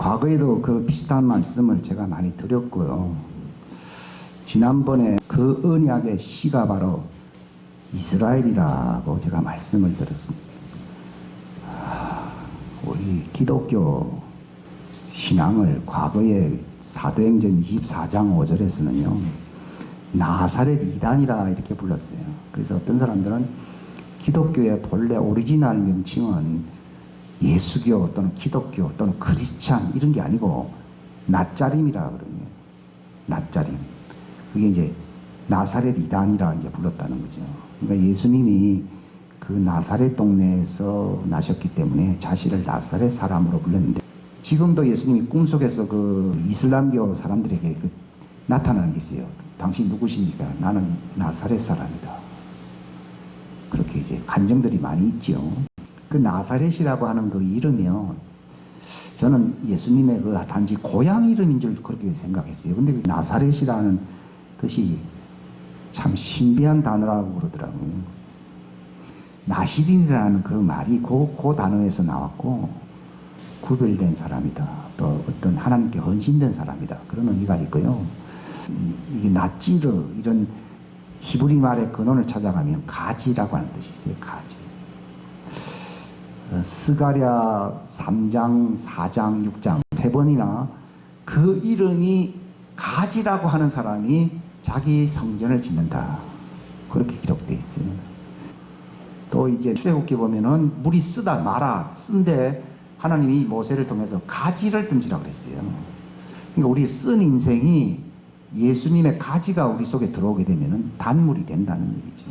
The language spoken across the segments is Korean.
과거에도 그 비슷한 말씀을 제가 많이 드렸고요. 지난번에 그 언약의 씨가 바로 이스라엘이라고 제가 말씀을 드렸습니다. 우리 기독교 신앙을 과거에 사도행전 24장 5절에서는요. 나사렛 이단이라 이렇게 불렀어요. 그래서 어떤 사람들은 기독교의 본래 오리지널 명칭은 예수교 또는 기독교 또는 크리스찬 이런 게 아니고 낫자림이라 그러네요. 낫자림. 그게 이제 나사렛 이단이라 이제 불렀다는 거죠. 그러니까 예수님이 그 나사렛 동네에서 나셨기 때문에 자신을 나사렛 사람으로 불렀는데 지금도 예수님이 꿈속에서 그 이슬람교 사람들에게 나타나는 게 있어요. 당신 누구십니까? 나는 나사렛 사람이다. 그렇게 이제 간증들이 많이 있죠. 그 나사렛이라고 하는 그 이름이요. 저는 예수님의 그 단지 고향 이름인 줄 그렇게 생각했어요. 근데 그 나사렛이라는 뜻이 참 신비한 단어라고 그러더라고요. 나시린이라는 그 말이 그 단어에서 나왔고 구별된 사람이다. 또 어떤 하나님께 헌신된 사람이다. 그런 의미가 있고요. 이게 나찌르 이런 히브리 말의 근원을 찾아가면 가지라고 하는 뜻이 있어요. 가지. 스가랴 3장, 4장, 6장 세 번이나 그 이름이 가지라고 하는 사람이 자기 성전을 짓는다. 그렇게 기록되어 있어요. 또 이제 출애굽기 보면은 물이 쓰다 말아 쓴데 하나님이 모세를 통해서 가지를 던지라고 그랬어요. 그러니까 우리 쓴 인생이 예수님의 가지가 우리 속에 들어오게 되면은 단물이 된다는 얘기죠.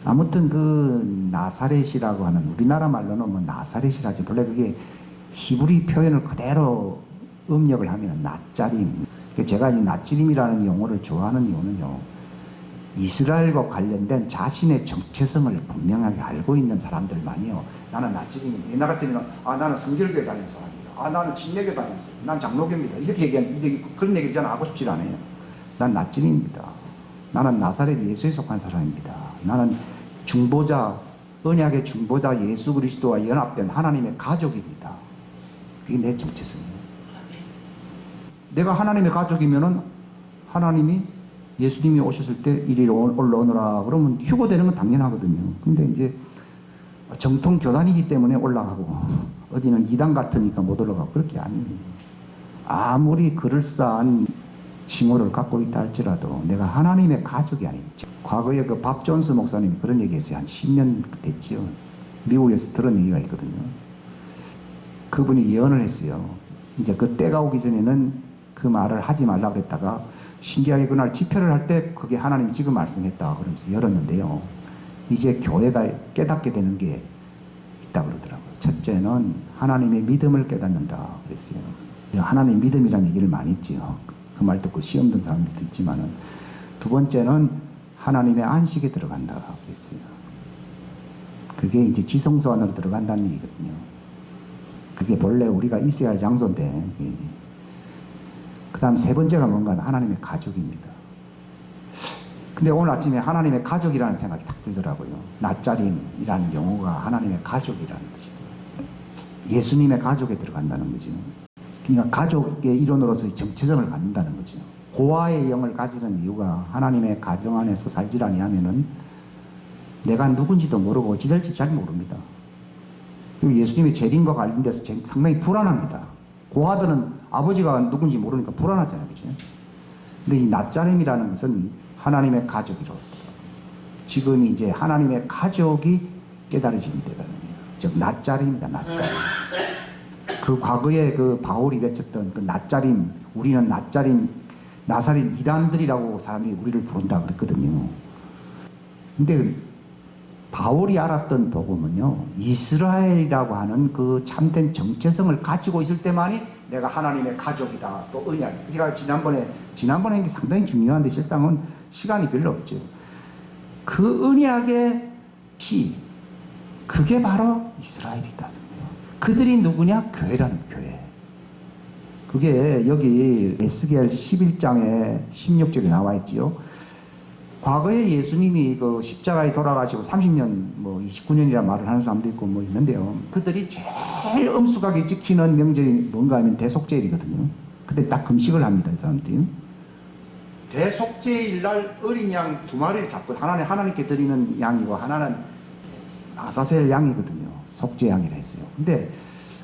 아무튼 그 나사렛이라고 하는 우리나라 말로는 뭐 나사렛이라지 원래 그게 히브리 표현을 그대로 음력을 하면 낫자림. 제가 이 낫자림이라는 용어를 좋아하는 이유는요. 이스라엘과 관련된 자신의 정체성을 분명하게 알고 있는 사람들만이요. 나는 낫자림입니다. 옛날 같으면 나는 성결교회 다니는 사람입니다. 나는 진례교 다니는 사람입니다. 난 장로교입니다. 이렇게 얘기하는 이제 그런 얘기를 저는 하고 싶지 않아요. 난 낫자림입니다. 나는 나사렛 예수에 속한 사람입니다. 나는 중보자, 언약의 중보자 예수 그리스도와 연합된 하나님의 가족입니다. 그게 내 정체성이에요. 내가 하나님의 가족이면은 하나님이 예수님이 오셨을 때 이리로 올라오너라 그러면 휴고되는 건 당연하거든요. 근데 이제 정통 교단이기 때문에 올라가고 어디는 이단 같으니까 못 올라가고 그렇게 아니에요. 아무리 그럴싸한 칭호를 갖고 있다 할지라도 내가 하나님의 가족이 아니죠. 과거에 그 밥 존스 목사님이 그런 얘기했어요. 한 10년 됐죠. 미국에서 들은 얘기가 있거든요. 그분이 예언을 했어요. 이제 그 때가 오기 전에는 그 말을 하지 말라고 그랬다가 신기하게 그날 집회를 할 때 그게 하나님이 지금 말씀했다 그러면서 열었는데요. 이제 교회가 깨닫게 되는 게 있다고 그러더라고요. 첫째는 하나님의 믿음을 깨닫는다 그랬어요. 하나님의 믿음이라는 얘기를 많이 했지요. 그 말 듣고 시험 든 사람들도 있지만은 두 번째는 하나님의 안식에 들어간다 그랬어요. 그게 이제 지성소 안으로 들어간다는 얘기거든요. 그게 본래 우리가 있어야 할 장소인데 그 다음 세 번째가 뭔가 하나님의 가족입니다. 근데 오늘 아침에 하나님의 가족이라는 생각이 딱 들더라고요. 낫자림이라는 용어가 하나님의 가족이라는 뜻이에요. 예수님의 가족에 들어간다는 거죠. 그러니까 가족의 일원으로서의 정체성을 갖는다는 거죠. 고아의 영을 가지는 이유가 하나님의 가정 안에서 살질 아니하면은 내가 누군지도 모르고 어찌 될지 잘 모릅니다. 그리고 예수님의 재림과 관련돼서 상당히 불안합니다. 고아들은 아버지가 누군지 모르니까 불안하잖아요. 그죠? 근데 이 낫자림이라는 것은 하나님의 가족이라고. 지금 이제 하나님의 가족이 깨달아지는 때가 아니에요. 즉, 낫자림이다, 낫자림. 그 과거에 그 바울이 외쳤던 그 낫자림, 우리는 낫자림, 나사렛 이단들이라고 사람들이 우리를 부른다 그랬거든요. 근데 바울이 알았던 복음은요, 이스라엘이라고 하는 그 참된 정체성을 가지고 있을 때만이 내가 하나님의 가족이다. 또 언약. 제가 지난번에 이게 상당히 중요한데 실상은 시간이 별로 없죠. 그 언약의 씨, 그게 바로 이스라엘이다. 그들이 누구냐? 교회라는 교회. 그게 여기 에스겔 11장에 16절에 나와 있지요. 과거에 예수님이 그 십자가에 돌아가시고 30년, 뭐 29년이라 말을 하는 사람도 있고 뭐 있는데요. 그들이 제일 엄숙하게 지키는 명절이 뭔가 하면 대속제일이거든요. 그때 딱 금식을 합니다, 이 사람들이. 대속제일 날 어린 양 2마리를 잡고 하나는 하나님께 드리는 양이고 하나는 아사셀 양이거든요. 속죄 양이라 했어요. 근데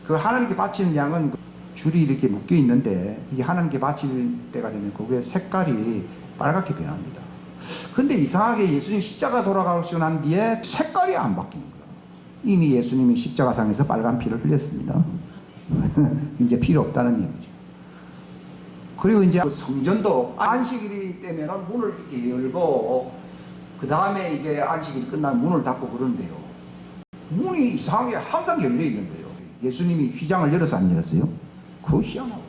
그 하나님께 바치는 양은 줄이 이렇게 묶여 있는데 이게 하나님께 바칠 때가 되면 그게 색깔이 빨갛게 변합니다. 근데 이상하게 예수님 십자가 돌아가시고 난 뒤에 색깔이 안 바뀌는 거예요. 이미 예수님이 십자가상에서 빨간 피를 흘렸습니다. 이제 필요 없다는 얘기죠. 그리고 이제 성전도 안식일이 되면 문을 이렇게 열고 그 다음에 이제 안식일이 끝나면 문을 닫고 그러는데요. 문이 이상하게 항상 열려 있는 거예요. 예수님이 휘장을 열어서 안 열었어요? 그거 희한하고.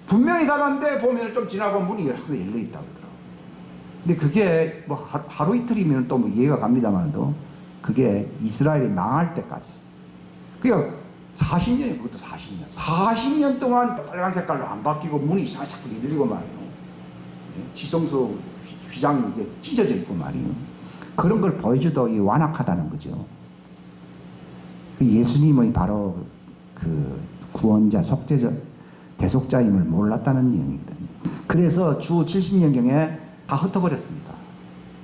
분명히 닫았는데 보면 좀 지나고 문이 열려 있다고 그러더라고요. 근데 그게 뭐 하루 이틀이면 또 뭐 이해가 갑니다만도 그게 이스라엘이 망할 때까지. 그러니까 40년이 그것도 40년. 40년 동안 빨간 색깔로 안 바뀌고 문이 이상하게 자꾸 열리고 말이에요. 지성소 휘장이 이게 찢어져 있고 말이에요. 그런 걸 보여줘도 이 완악하다는 거죠. 그 예수님의 바로 그 구원자, 속죄자, 대속자임을 몰랐다는 내용이거든요. 그래서 주 70년경에 다 흩어버렸습니다.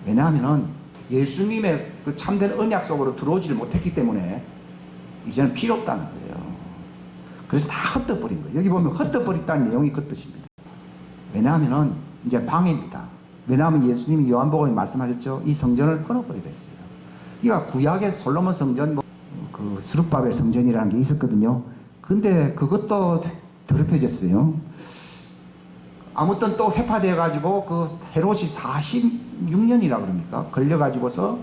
왜냐하면 예수님의 그 참된 언약 속으로 들어오지를 못했기 때문에 이제는 필요 없다는 거예요. 그래서 다 흩어버린 거예요. 여기 보면 흩어버렸다는 내용이 그 뜻입니다. 왜냐하면 이제 방해입니다. 왜냐하면 예수님이 요한복음에 말씀하셨죠. 이 성전을 끊어버리게 됐어요. 그러니까 구약의 솔로몬 성전, 그 스룹바벨 성전이라는 게 있었거든요. 근데 그것도 더럽혀졌어요. 아무튼 또 회파되어 가지고 그 헤롯이 46년이라 그럽니까? 걸려 가지고서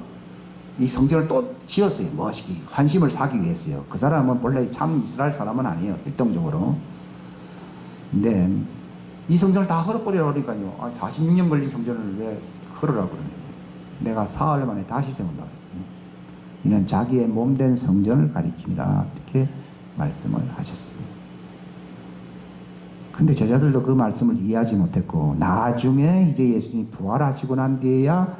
이 성전을 또 지었어요. 멋있게 환심을 사기 위해서요. 그 사람은 본래 참 이스라엘 사람은 아니에요. 일동적으로. 근데 이 성전을 다 헐어버리라고 그러니까요. 46년 걸린 성전을 왜 헐으라고 그러냐. 내가 사흘 만에 다시 세운다. 이는 자기의 몸된 성전을 가리킵니다. 이렇게 말씀을 하셨어요. 근데 제자들도 그 말씀을 이해하지 못했고 나중에 이제 예수님이 부활하시고 난 뒤에야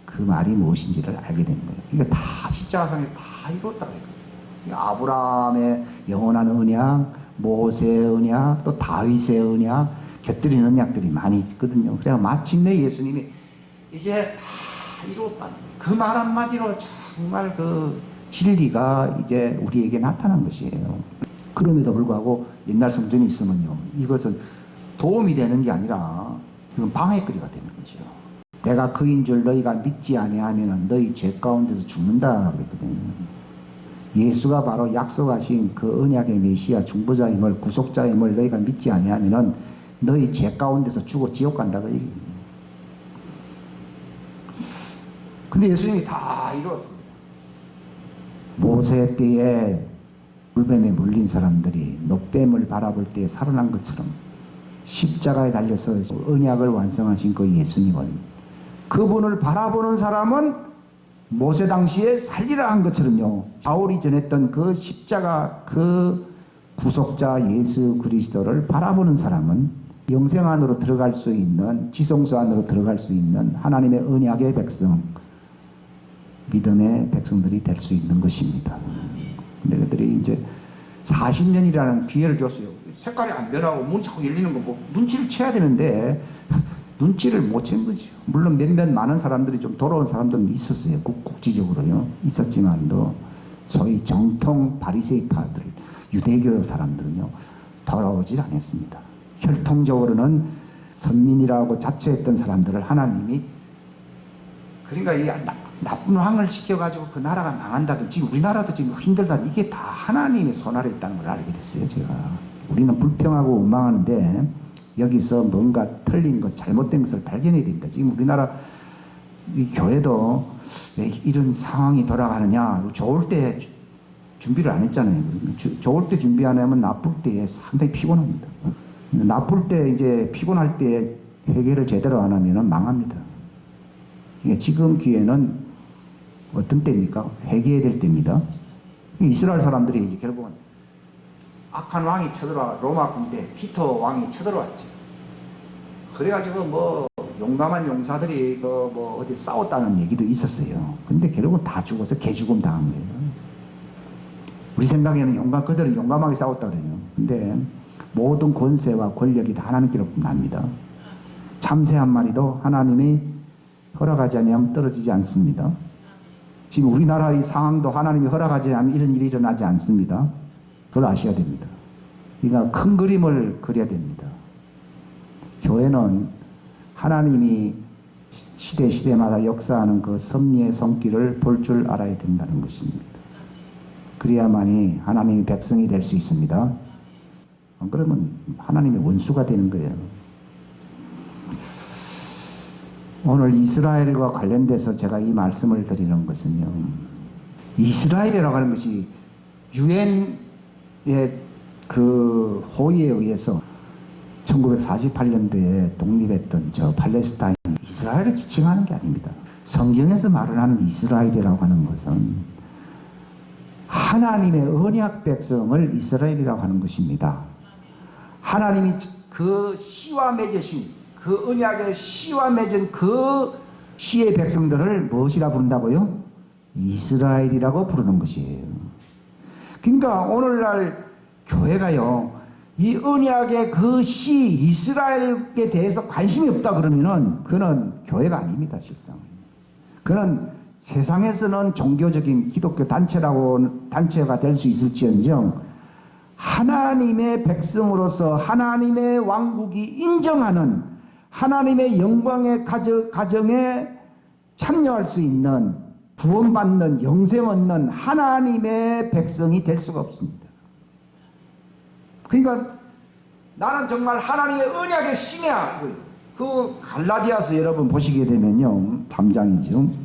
그 말이 무엇인지를 알게 된 거예요. 그러니까 다 십자가상에서 다 이뤘다 그래요. 아브라함의 영원한 언약, 모세의 언약, 또 다윗의 언약, 곁들이는 언약들이 많이 있거든요. 그래서 마침내 예수님이 이제 다 이뤘다. 그 말 한마디로 정말 그 진리가 이제 우리에게 나타난 것이에요. 그럼에도 불구하고 옛날 성전이 있으면요, 이것은 도움이 되는 게 아니라 이건 방해거리가 되는 거죠. 내가 그인 줄 너희가 믿지 아니하면 너희 죄 가운데서 죽는다 그랬거든요. 예수가 바로 약속하신 그 언약의 메시아 중보자임을, 구속자임을 너희가 믿지 아니하면 너희 죄 가운데서 죽어 지옥 간다 그 얘기입니다. 근데 예수님이 다 이루었습니다. 모세 때에 물뱀에 물린 사람들이 노뱀을 바라볼 때 살아난 것처럼 십자가에 달려서 언약을 완성하신 그 예수님을, 그분을 바라보는 사람은 모세 당시에 살리라 한 것처럼요, 바울이 전했던 그 십자가 그 구속자 예수 그리스도를 바라보는 사람은 영생 안으로 들어갈 수 있는, 지성소 안으로 들어갈 수 있는 하나님의 언약의 백성, 믿음의 백성들이 될 수 있는 것입니다. 근데 그들이 이제 40년이라는 기회를 줬어요. 색깔이 안 변하고 문이 자꾸 열리는 거 뭐 눈치를 채야 되는데 눈치를 못 챈 거죠. 물론 몇몇 많은 사람들이 좀 돌아온 사람들은 있었어요. 국지적으로요. 있었지만도 소위 정통 바리새파들, 유대교 사람들은요 돌아오질 않았습니다. 혈통적으로는 선민이라고 자처했던 사람들을 하나님이, 그러니까 이 나쁜 왕을 시켜가지고 그 나라가 망한다든, 지금 우리나라도 지금 힘들다, 이게 다 하나님의 손 아래 있다는 걸 알게 됐어요. 제가. 우리는 불평하고 원망하는데 여기서 뭔가 틀린 것, 잘못된 것을 발견해야 됩니다. 지금 우리나라 이 교회도 왜 이런 상황이 돌아가느냐, 좋을 때 준비를 안 했잖아요. 좋을 때 준비 안 하면 나쁠 때 상당히 피곤합니다. 나쁠 때 이제 피곤할 때 회개를 제대로 안 하면 망합니다. 지금 기회는 어떤 때입니까? 회개해야 될 때입니다. 이스라엘 사람들이 이제 결국은 악한 왕이 쳐들어와, 로마 군대 피터 왕이 쳐들어왔죠. 그래가지고 뭐 용감한 용사들이 어디 싸웠다는 얘기도 있었어요. 근데 결국은 다 죽어서 개죽음 당한 거예요. 우리 생각에는 그들은 용감하게 싸웠다 그래요. 근데 모든 권세와 권력이 다 하나님께로 납니다. 참새 한 마리도 하나님이 허락하지 않으면 떨어지지 않습니다. 지금 우리나라의 상황도 하나님이 허락하지 않으면 이런 일이 일어나지 않습니다. 그걸 아셔야 됩니다. 그러니까 큰 그림을 그려야 됩니다. 교회는 하나님이 시대마다 역사하는 그 섭리의 손길을 볼 줄 알아야 된다는 것입니다. 그래야만이 하나님의 백성이 될 수 있습니다. 안 그러면 하나님의 원수가 되는 거예요. 오늘 이스라엘과 관련돼서 제가 이 말씀을 드리는 것은요, 이스라엘이라고 하는 것이 유엔의 그 호의에 의해서 1948년도에 독립했던 저 팔레스타인, 이스라엘을 지칭하는 게 아닙니다. 성경에서 말을 하는 이스라엘이라고 하는 것은 하나님의 언약 백성을 이스라엘이라고 하는 것입니다. 하나님이 그 씨와 맺으신, 그 언약의 씨와 맺은 그 씨의 백성들을 무엇이라 부른다고요? 이스라엘이라고 부르는 것이에요. 그러니까 오늘날 교회가요, 이 언약의 그 씨 이스라엘에 대해서 관심이 없다 그러면은 그는 교회가 아닙니다, 실상. 그는 세상에서는 종교적인 기독교 단체가 될 수 있을지언정 하나님의 백성으로서 하나님의 왕국이 인정하는 하나님의 영광의 가정에 참여할 수 있는 구원받는 영생 얻는 하나님의 백성이 될 수가 없습니다. 그러니까 나는 정말 하나님의 언약의 신이야. 그 갈라디아서 여러분 보시게 되면요, 3장이죠.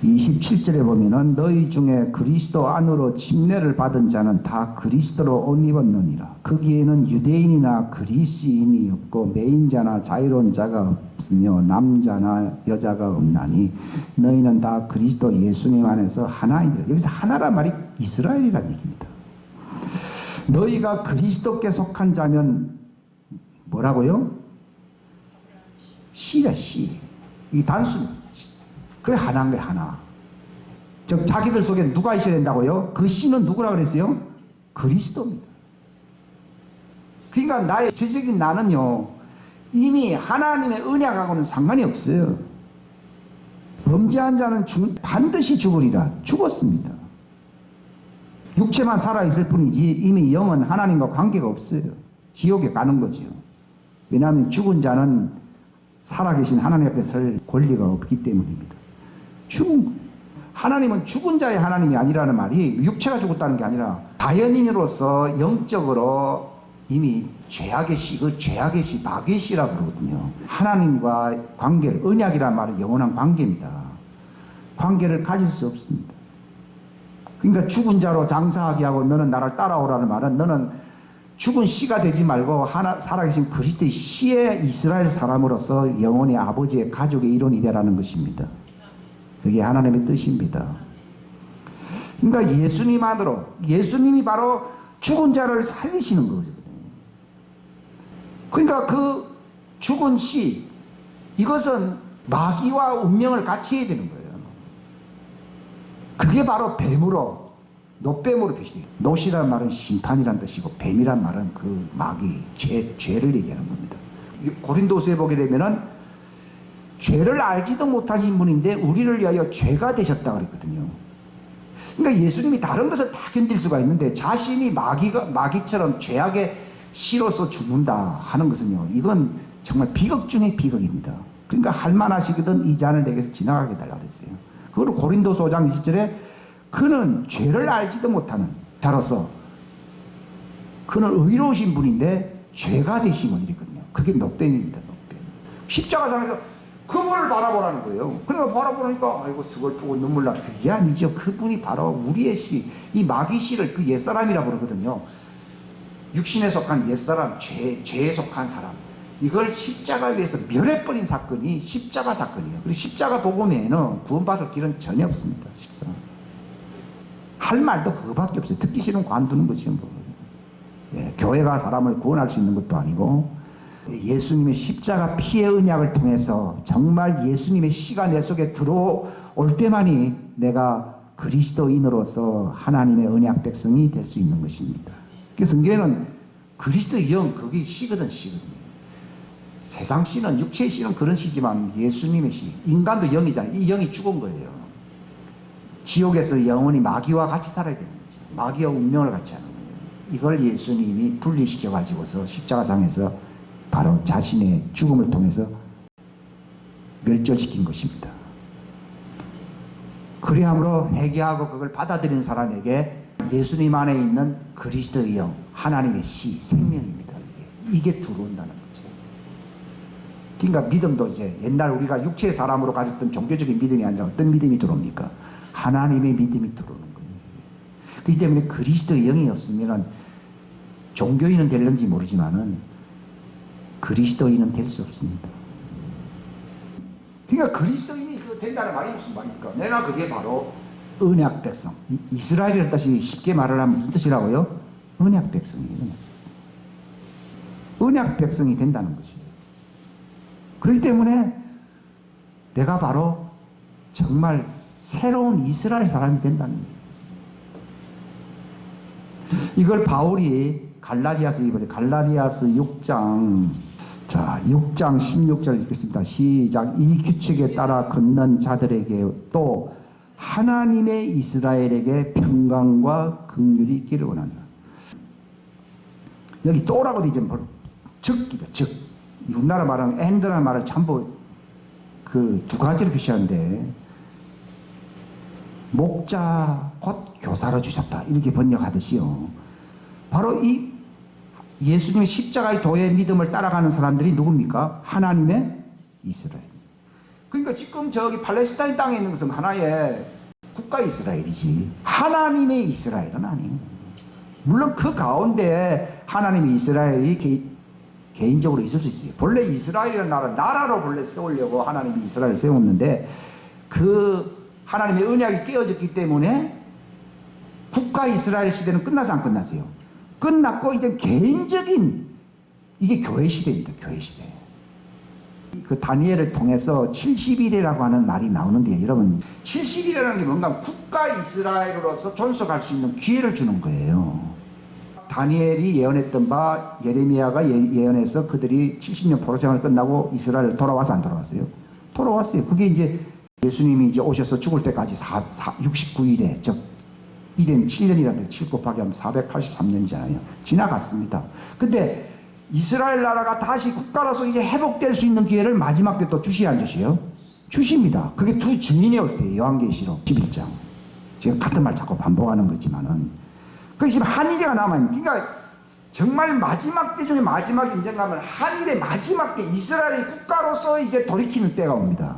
27절에 보면은 너희 중에 그리스도 안으로 침례를 받은 자는 다 그리스도로 옷 입었느니라. 거기에는 유대인이나 그리스인이 없고 매인자나 자유로운 자가 없으며 남자나 여자가 없나니 너희는 다 그리스도 예수님 안에서 하나이니라. 여기서 하나란 말이 이스라엘이라는 얘기입니다. 너희가 그리스도께 속한 자면 뭐라고요? 씨가 씨. 이 단순. 그래 하나인 거야, 하나. 즉 자기들 속에 누가 있어야 된다고요? 그 씨는 누구라 그랬어요? 그리스도입니다. 그러니까 나의 지적인 나는요, 이미 하나님의 언약하고는 상관이 없어요. 범죄한 자는 반드시 죽으리라. 죽었습니다. 육체만 살아있을 뿐이지 이미 영은 하나님과 관계가 없어요. 지옥에 가는 거죠. 왜냐하면 죽은 자는 살아계신 하나님 앞에 설 권리가 없기 때문입니다. 하나님은 죽은 자의 하나님이 아니라는 말이 육체가 죽었다는 게 아니라 자연인으로서 영적으로 이미 죄악의 씨, 그 죄악의 씨, 마귀의 씨라고 그러거든요. 하나님과 관계를, 언약이라는 말은 영원한 관계입니다. 관계를 가질 수 없습니다. 그러니까 죽은 자로 장사하게 하고 너는 나를 따라오라는 말은 너는 죽은 씨가 되지 말고 살아계신 그리스도의 씨의 이스라엘 사람으로서 영원히 아버지의 가족의 일원이 되라는 것입니다. 그게 하나님의 뜻입니다. 그러니까 예수님이 바로 죽은 자를 살리시는 거거든요. 그러니까 그 죽은 씨, 이것은 마귀와 운명을 같이 해야 되는 거예요. 그게 바로 뱀으로, 놋뱀으로 표시돼요. 놋이라는 말은 심판이라는 뜻이고 뱀이라는 말은 그 마귀, 죄를 얘기하는 겁니다. 고린도서에 보게 되면은 죄를 알지도 못하신 분인데 우리를 위하여 죄가 되셨다 그랬거든요. 그러니까 예수님이 다른 것을 다 견딜 수가 있는데 자신이 마귀처럼 죄악의 씨로서 죽는다 하는 것은요, 이건 정말 비극 중의 비극입니다. 그러니까 할만하시거든 이 잔을 내게서 지나가게 달라 그랬어요. 그걸 고린도서 5장 20절에 그는 죄를 알지도 못하는 자로서 그는 의로우신 분인데 죄가 되심을 이랬거든요. 그게 놋뱀입니다. 놋뱀. 십자가상에서 그분을 바라보라는 거예요. 그러니까 바라보니까 아이고 서글프고 눈물 나. 그게 아니죠. 그분이 바로 우리의 씨, 이 마귀 씨를 그 옛사람이라고 그러거든요. 육신에 속한 옛사람, 죄에 속한 사람. 이걸 십자가 위에서 멸해버린 사건이 십자가 사건이에요. 그리고 십자가 복음 외에는 구원받을 길은 전혀 없습니다. 실상. 할 말도 그거밖에 없어요. 듣기 싫으면 관두는 거지 뭐. 예, 교회가 사람을 구원할 수 있는 것도 아니고 예수님의 십자가 피의 언약을 통해서 정말 예수님의 씨가 내 속에 들어올 때만이 내가 그리스도인으로서 하나님의 언약 백성이 될 수 있는 것입니다. 그래서 성경에는 그리스도의 영, 그게 씨거든, 씨거든요. 세상 씨는, 육체의 씨는 그런 씨지만 예수님의 씨, 인간도 영이잖아요. 이 영이 죽은 거예요. 지옥에서 영원히 마귀와 같이 살아야 되는 거죠. 마귀와 운명을 같이 하는 거예요. 이걸 예수님이 분리시켜 가지고서 십자가상에서 바로 자신의 죽음을 통해서 멸절시킨 것입니다. 그리함으로 회개하고 그걸 받아들이는 사람에게 예수님 안에 있는 그리스도의 영, 하나님의 씨, 생명입니다. 이게 들어온다는 거죠. 그러니까 믿음도 이제 옛날 우리가 육체의 사람으로 가졌던 종교적인 믿음이 아니라 어떤 믿음이 들어옵니까? 하나님의 믿음이 들어오는 거예요. 그렇기 때문에 그리스도의 영이 없으면 종교인은 될는지 모르지만은 그리스도인은 될 수 없습니다. 그러니까 그리스도인이 된다는 말이 무슨 말입니까? 내가 그게 바로 언약 백성. 이스라엘이라는 뜻이 쉽게 말을 하면 무슨 뜻이라고요? 언약 백성이에요. 언약 백성이 된다는 것이에요. 그렇기 때문에 내가 바로 정말 새로운 이스라엘 사람이 된다는 거예요. 이걸 바울이 갈라디아서 읽어보세요. 갈라디아서 6장. 자, 6장 16절 읽겠습니다. 시작. 이 규칙에 따라 걷는 자들에게 또 하나님의 이스라엘에게 평강과 긍휼이 있기를 원한다. 여기 또라고 되지 즉이다. 즉. 우리나라 말하는 앤드라는 말을 전부 그 두 가지로 표시하는데 목자 곧 교사로 주셨다. 이렇게 번역하듯이요. 바로 이 예수님의 십자가의 도의 믿음을 따라가는 사람들이 누굽니까? 하나님의 이스라엘. 그러니까 지금 저기 팔레스타인 땅에 있는 것은 하나의 국가 이스라엘이지 하나님의 이스라엘은 아니에요. 물론 그 가운데 하나님의 이스라엘이 개인적으로 있을 수 있어요. 본래 이스라엘이라는 나라로 본래 세우려고 하나님이 이스라엘을 세웠는데 그 하나님의 언약이 깨어졌기 때문에 국가 이스라엘 시대는 끝나서 안 끝났어요. 끝났고 이제 개인적인 이게 교회 시대입니다. 교회 시대. 그 다니엘을 통해서 70일이라고 하는 말이 나오는데 여러분 70일이라는 게 뭔가 국가 이스라엘로서 존속할 수 있는 기회를 주는 거예요. 다니엘이 예언했던 바 예레미야가 예언해서 그들이 70년 포로생활을 끝나고 이스라엘 돌아와서 안 돌아왔어요? 돌아왔어요. 그게 이제 예수님이 이제 오셔서 죽을 때까지 69일에 즉 1년 7년이라는데 7 곱하기 하면 483년이잖아요. 지나갔습니다. 근데 이스라엘 나라가 다시 국가로서 이제 회복될 수 있는 기회를 마지막 때 또 주시야 안 주시요? 주십니다. 그게 두 증인이 올 때예요. 요한계시록 11장. 제가 같은 말 자꾸 반복하는 거지만은 그 지금 한일이가 남아있는 그러니까 정말 마지막 때 중에 마지막 인정하면 한일의 마지막 때 이스라엘이 국가로서 이제 돌이키는 때가 옵니다.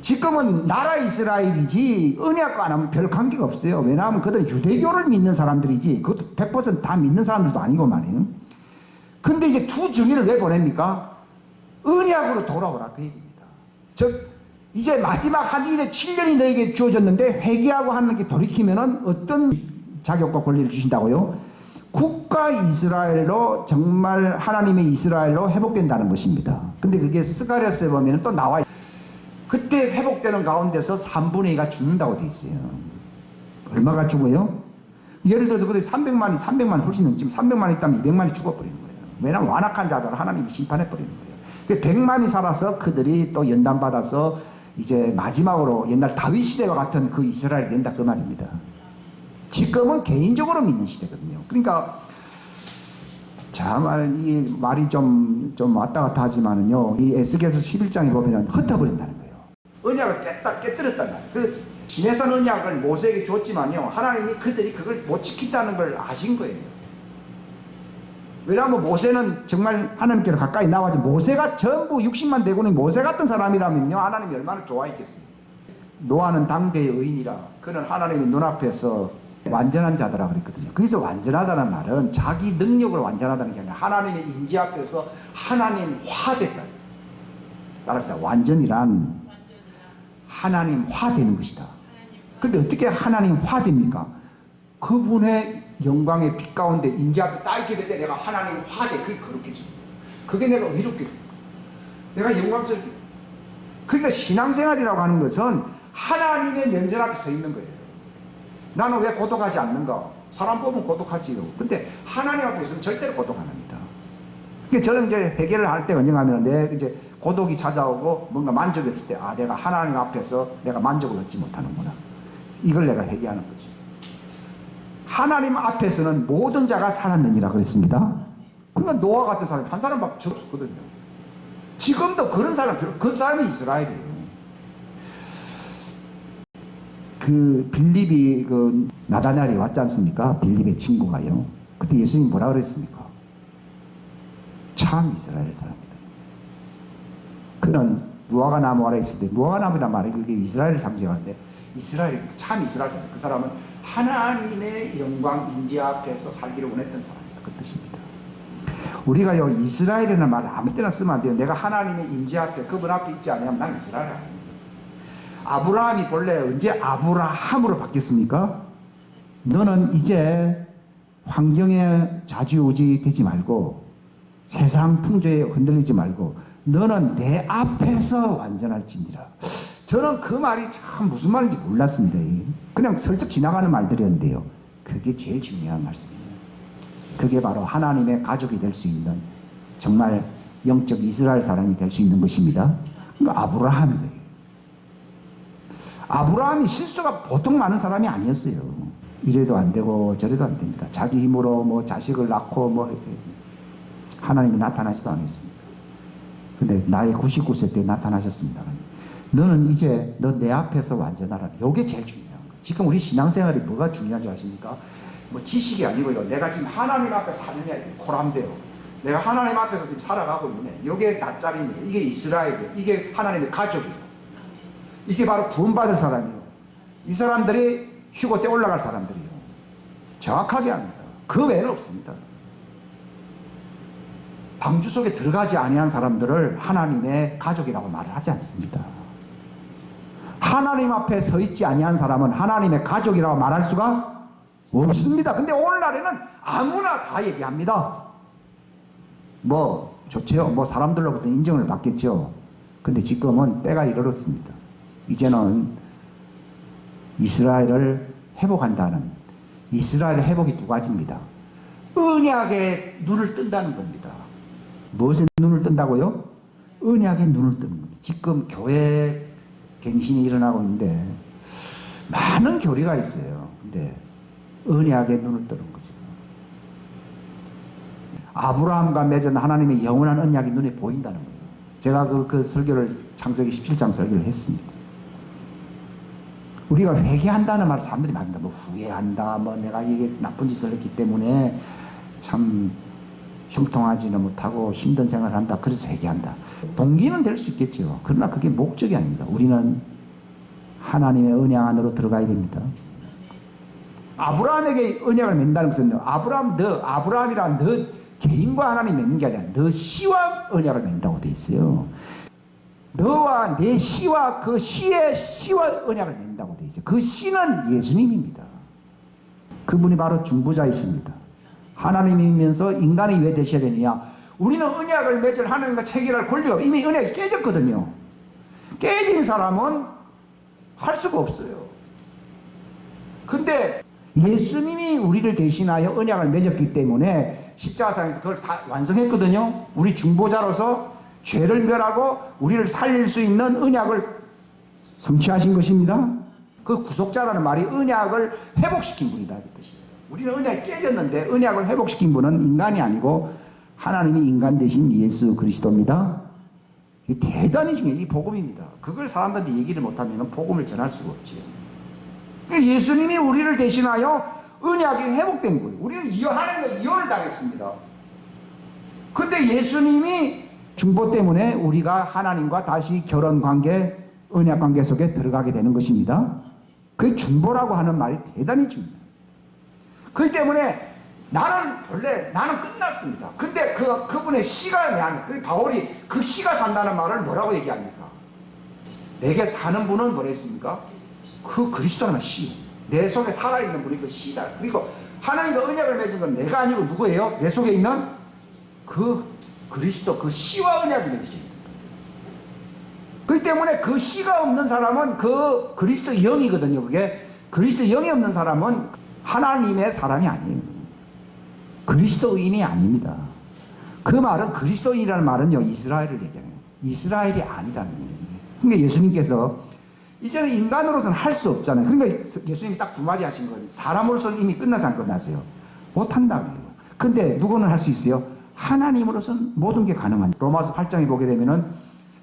지금은 나라 이스라엘이지 언약과 안 하면 별 관계가 없어요. 왜냐하면 그들은 유대교를 믿는 사람들이지 그것도 100%다 믿는 사람들도 아니고 말이에요. 근데 이제 두 증인을 왜 보냅니까? 언약으로 돌아오라 그 얘기입니다. 즉 이제 마지막 한 일에 7년이 너에게 주어졌는데 회개하고 하는 게 돌이키면은 어떤 자격과 권리를 주신다고요? 국가 이스라엘로 정말 하나님의 이스라엘로 회복된다는 것입니다. 근데 그게 스가랴서에 보면 또 나와요. 그때 회복되는 가운데서 3분의 2가 죽는다고 돼 있어요. 얼마가 죽어요? 예를 들어서 그들 300만이 훨씬 지금 300만이 있다면 200만이 죽어버리는 거예요. 왜냐하면 완악한 자들을 하나님이 심판해버리는 거예요. 100만이 살아서 그들이 또 연단받아서 이제 마지막으로 옛날 다윗 시대와 같은 그 이스라엘이 된다 그 말입니다. 지금은 개인적으로 믿는 시대거든요. 그러니까 정말 이 말이 좀 왔다 갔다 하지만은요, 이 에스겔서 11장에 보면은 흩어버린다는 거예요. 언약을 깨뜨렸다는 거예요. 그 시내산 언약을 모세에게 줬지만요, 하나님이 그들이 그걸 못 지킨다는 걸 아신 거예요. 왜냐하면 모세는 정말 하나님께로 가까이 나와서 모세가 전부 60만 대군의 모세 같은 사람이라면요, 하나님이 얼마나 좋아했겠어요. 노아는 당대의 의인이라 그는 하나님의 눈앞에서 완전한 자더라 그랬거든요. 거기서 완전하다는 말은 자기 능력으로 완전하다는 게 아니라 하나님의 임재 앞에서 하나님화됐다. 따라합시다. 완전이란 하나님화되는 것이다. 근데 어떻게 하나님화됩니까? 그분의 영광의 빛 가운데 임재 앞에 딱 있게 될 때 내가 하나님화돼. 그게 그렇게 지. 그게 내가 의롭게 내가 영광스럽게. 그러니까 신앙생활이라고 하는 것은 하나님의 면전 앞에 서 있는 거예요. 나는 왜 고독하지 않는가? 사람 보면 고독하지요. 근데 하나님 앞에 있으면 절대로 고독 안 합니다. 그러니까 저는 이제 회개를 할 때 언젠가면 내 이제 고독이 찾아오고 뭔가 만족이 없을 때, 아, 내가 하나님 앞에서 내가 만족을 얻지 못하는구나. 이걸 내가 회개하는 거죠. 하나님 앞에서는 모든 자가 살았느니라 그랬습니다. 그러니까 노아 같은 사람이 한 사람밖에 없었거든요. 지금도 그런 사람, 그 사람이 이스라엘이에요. 그 빌립이 그 나다나엘이 왔지 않습니까? 빌립의 친구가요. 그때 예수님이 뭐라 그랬습니까? 참 이스라엘 사람이다. 그는 무화과 나무가 있을 때, 무화과 나무란 말이 그게 이스라엘을 상징하는데, 이스라엘이 참 이스라엘 사람. 그 사람은 하나님의 영광 임재 앞에서 살기를 원했던 사람이다. 그 뜻입니다. 우리가요, 이스라엘이라는 말을 아무 때나 쓰면 안 돼요. 내가 하나님의 임재 앞에, 그분 앞에 있지 않으면 난 이스라엘 아닙니다. 아브라함이 본래 언제 아브라함으로 바뀌었습니까? 너는 이제 환경에 좌지우지 되지 말고 세상 풍조에 흔들리지 말고 너는 내 앞에서 완전할지니라. 저는 그 말이 참 무슨 말인지 몰랐습니다. 그냥 슬쩍 지나가는 말들이었는데요. 그게 제일 중요한 말씀이에요. 그게 바로 하나님의 가족이 될 수 있는 정말 영적 이스라엘 사람이 될 수 있는 것입니다. 그러니까 아브라함이에요. 아브라함이 실수가 보통 많은 사람이 아니었어요. 이래도 안 되고 저래도 안 됩니다. 자기 힘으로 뭐 자식을 낳고 뭐 하나님이 나타나지도 않았습니다. 근데 나이 99세 때 나타나셨습니다. 너는 이제 너 내 앞에서 완전하라. 이게 제일 중요한 거예요. 지금 우리 신앙생활이 뭐가 중요한 줄 아십니까? 뭐 지식이 아니고요. 내가 지금 하나님 앞에 사느냐 고람돼요. 내가 하나님 앞에서 지금 살아가고 있네. 이게 나짜리네. 이게 이스라엘이에요. 이게 하나님의 가족이에요. 이게 바로 구원받을 사람이에요. 이 사람들이 휴고 때 올라갈 사람들이에요. 정확하게 합니다. 그 외에는 없습니다. 방주 속에 들어가지 아니한 사람들을 하나님의 가족이라고 말을 하지 않습니다. 하나님 앞에 서 있지 아니한 사람은 하나님의 가족이라고 말할 수가 없습니다. 근데 오늘날에는 아무나 다 얘기합니다. 뭐 좋죠. 뭐 사람들로부터 인정을 받겠죠. 근데 지금은 때가 이르렀습니다. 이제는 이스라엘을 회복한다는, 이스라엘의 회복이 두 가지입니다. 언약에 눈을 뜬다는 겁니다. 무엇에 눈을 뜬다고요? 언약에 눈을 뜨는 겁니다. 지금 교회 갱신이 일어나고 있는데 많은 교리가 있어요. 근데 언약에 눈을 뜨는 거죠. 아브라함과 맺은 하나님의 영원한 언약이 눈에 보인다는 거예요. 제가 그 설교를 창세기 17장 설교를 했습니다. 우리가 회개한다는 말을 사람들이 많이 합니다. 뭐 후회한다, 뭐 내가 이게 나쁜 짓을 했기 때문에 참 형통하지는 못하고 힘든 생활을 한다. 그래서 회개한다. 동기는 될 수 있겠죠. 그러나 그게 목적이 아닙니다. 우리는 하나님의 언약 안으로 들어가야 됩니다. 아브라함에게 언약을 맺는다는 것은 아브라함이란 너 개인과 하나님 맺는 게 아니라 너 씨와 언약을 맺는다고 돼 있어요. 너와 내 씨와 그 씨의 씨와 언약을 맺는다고 돼 있어요. 그 씨는 예수님입니다. 그분이 바로 중보자이십니다. 하나님이면서 인간이 왜 되셔야 되느냐? 우리는 언약을 맺을 하나님과 체결할 권리가 이미 언약이 깨졌거든요. 깨진 사람은 할 수가 없어요. 근데 예수님이 우리를 대신하여 언약을 맺었기 때문에 십자가상에서 그걸 다 완성했거든요. 우리 중보자로서 죄를 멸하고 우리를 살릴 수 있는 언약을 성취하신 것입니다. 그 구속자라는 말이 언약을 회복시킨 분이다 그 뜻이에요. 우리는 언약이 깨졌는데 언약을 회복시킨 분은 인간이 아니고 하나님이 인간 되신 예수 그리스도입니다. 이게 대단히 중요해요. 이 복음입니다. 그걸 사람들한테 얘기를 못하면 복음을 전할 수가 없지요. 예수님이 우리를 대신하여 언약이 회복된 거예요. 우리는 하나님과 이혼을 당했습니다. 근데 예수님이 중보 때문에 우리가 하나님과 다시 결혼 관계, 언약 관계 속에 들어가게 되는 것입니다. 그 중보라고 하는 말이 대단히 중요해요. 그렇기 때문에 나는 끝났습니다. 근데 그분의 씨가 내 안에, 그리고 바울이 그 씨가 산다는 말을 뭐라고 얘기합니까? 내게 사는 분은 뭐라 했습니까? 그 그리스도는 씨. 내 속에 살아있는 분이 그 씨다. 그리고 하나님과 언약을 맺은 건 내가 아니고 누구예요? 내 속에 있는 그 그리스도 그 씨와 언약이 맺어집니다. 그렇기 때문에 그 씨가 없는 사람은 그 그리스도 영이거든요. 그게 그리스도 영이 없는 사람은 하나님의 사람이 아니에요. 그리스도인이 아닙니다. 그 말은 그리스도인이라는 말은요, 이스라엘을 얘기해요. 이스라엘이 아니라는 거예요. 그러니까 예수님께서 이제는 인간으로서는 할 수 없잖아요. 그러니까 예수님이 딱 두 마디 하신 거예요. 사람으로서는 이미 끝나서 안 끝났어요. 못한다고요. 근데 누구는 할 수 있어요? 하나님으로서는 모든 게 가능한. 로마서 8장에 보게 되면은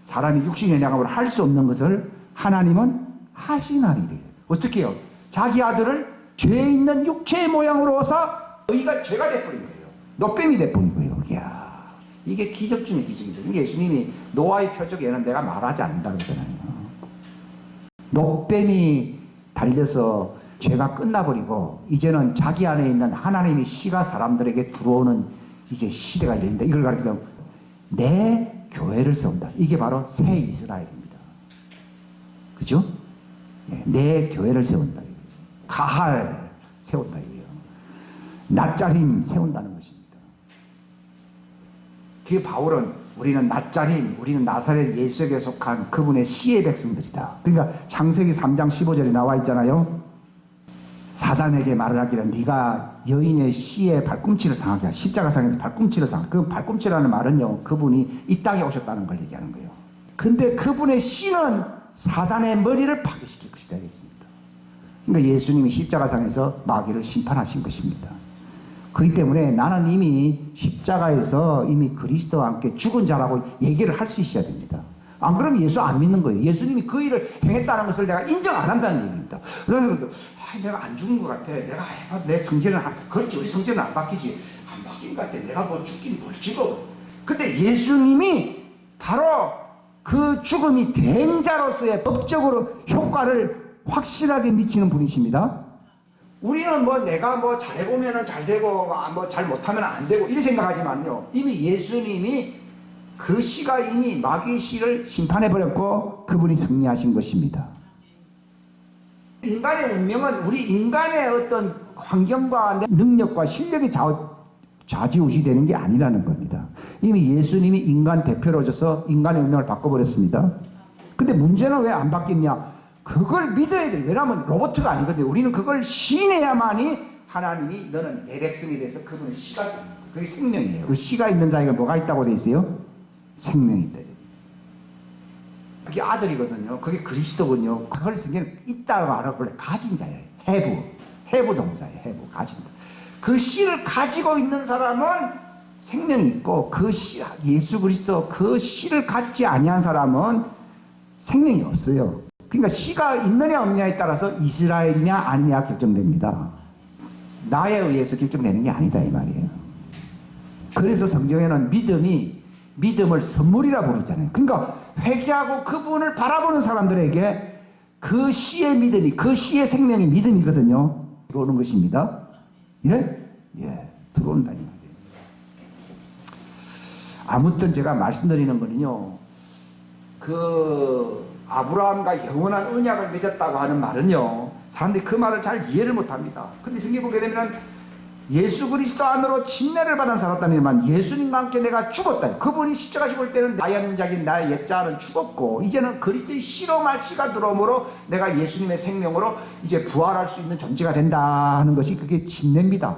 사람이 육신의 영향으로 할 수 없는 것을 하나님은 하시나니래요. 어떻게 해요? 자기 아들을 죄 있는 육체의 모양으로 어서 너희가 죄가 돼버린 거예요. 노뱀이 돼버린 거예요. 이야, 이게 기적 중의 기적이죠. 이게 예수님이 노아의 표적에는 내가 말하지 않는다 그러잖아요. 노뱀이 달려서 죄가 끝나버리고 이제는 자기 안에 있는 하나님의 씨가 사람들에게 들어오는 이제 시대가 열린다. 이걸 가리켜서 내 교회를 세운다. 이게 바로 새 이스라엘입니다. 그죠? 내 교회를 세운다. 가할 세운다. 이게요. 낫자림 세운다는 것입니다. 그 바울은 우리는 낫자림, 우리는 나사렛 예수에게 속한 그분의 씨의 백성들이다. 그러니까 창세기 3장 15절에 나와 있잖아요. 사단에게 말을 하기를 네가 여인의 씨의 발꿈치를 상하게 하라. 십자가상에서 발꿈치를 상하게. 그 발꿈치라는 말은요, 그분이 이 땅에 오셨다는 걸 얘기하는 거예요. 근데 그분의 씨는 사단의 머리를 파괴시킬 것이다 했습니다. 그러니까 예수님이 십자가상에서 마귀를 심판하신 것입니다. 그렇기 때문에 나는 이미 십자가에서 이미 그리스도와 함께 죽은 자라고 얘기를 할 수 있어야 됩니다. 안 그러면 예수 안 믿는 거예요. 예수님이 그 일을 행했다는 것을 내가 인정 안 한다는 얘기입니다. 그래서 내가 안 죽은 것 같아. 내가 내 성질은 그렇지. 우리 성질은 안 바뀌지. 안 바뀐 것 같아. 내가 뭐 죽긴 뭘 죽어. 근데 예수님이 바로 그 죽음이 대행자로서의 법적으로 효과를 확실하게 미치는 분이십니다. 우리는 뭐 내가 뭐 잘해보면 잘 되고 뭐 잘 못하면 안 되고 이렇게 생각하지만요, 이미 예수님이 그 씨가 이미 마귀의 씨를 심판해버렸고 그분이 승리하신 것입니다. 인간의 운명은 우리 인간의 어떤 환경과 능력과 실력이 좌지우지 되는 게 아니라는 겁니다. 이미 예수님이 인간 대표로 오셔서 인간의 운명을 바꿔버렸습니다. 근데 문제는 왜 안 바뀌냐? 그걸 믿어야 돼요. 왜냐하면 로봇가 아니거든요. 우리는 그걸 신해야만이 하나님이 너는 내 백성이 돼서 그분의 씨가 됩니다. 그게 생명이에요. 그 씨가 있는 자에게 뭐가 있다고 돼 있어요? 생명이 있다. 그게 아들이거든요. 그게 그리스도군요. 그걸 성경에 있다고 안 하고 원래 가진 자예요. 해부 동사예요. 해부, 가진다. 그 씨를 가지고 있는 사람은 생명이 있고 그 씨, 예수 그리스도 그 씨를 갖지 아니한 사람은 생명이 없어요. 그러니까 씨가 있느냐 없느냐에 따라서 이스라엘이냐 아니냐 결정됩니다. 나에 의해서 결정되는 게 아니다 이 말이에요. 그래서 성경에는 믿음을 선물이라 부르잖아요. 그러니까 회개하고 그분을 바라보는 사람들에게 그 씨의 믿음이, 그 씨의 생명이 믿음이거든요. 들어오는 것입니다. 예? 예, 들어온다 이 말이에요. 아무튼 제가 말씀드리는 거는요, 그 아브라함과 영원한 언약을 맺었다고 하는 말은요, 사람들이 그 말을 잘 이해를 못합니다. 근데 성경 보게 되면 예수 그리스도 안으로 침례를 받아 살았다면 예수님과 함께 내가 죽었다. 그분이 십자가 죽을 때는 나의 연작인 나의 옛자는 죽었고 이제는 그리스도의 씨로 말 씨가 들어오므로 내가 예수님의 생명으로 이제 부활할 수 있는 존재가 된다 하는 것이 그게 침례입니다.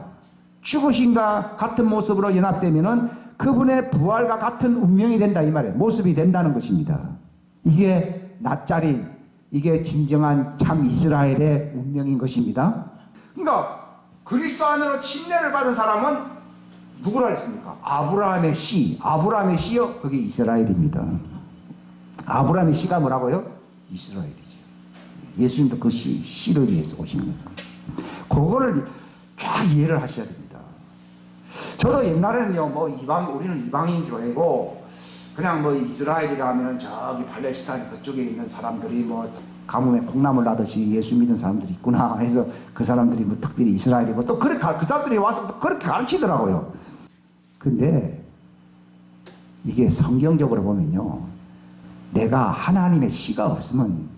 죽으신과 같은 모습으로 연합되면은 그분의 부활과 같은 운명이 된다 이 말이에요. 모습이 된다는 것입니다. 이게 낫자림, 이게 진정한 참 이스라엘의 운명인 것입니다. 그러니까 그리스도 안으로 침례를 받은 사람은 누구라 했습니까? 아브라함의 씨. 아브라함의 씨요? 그게 이스라엘입니다. 아브라함의 씨가 뭐라고요? 이스라엘이죠. 예수님도 그 씨를 위해서 오신 거예요. 그거를 쫙 이해를 하셔야 됩니다. 저도 옛날에는요, 우리는 이방인 교회고, 그냥 이스라엘이라 하면 저기 팔레스타인 그쪽에 있는 사람들이 가뭄에 콩나물 나듯이 예수 믿는 사람들이 있구나 해서 그 사람들이 특별히 이스라엘이고 또 그렇게 그 사람들이 와서 또 그렇게 가르치더라고요. 근데 이게 성경적으로 보면요, 내가 하나님의 씨가 없으면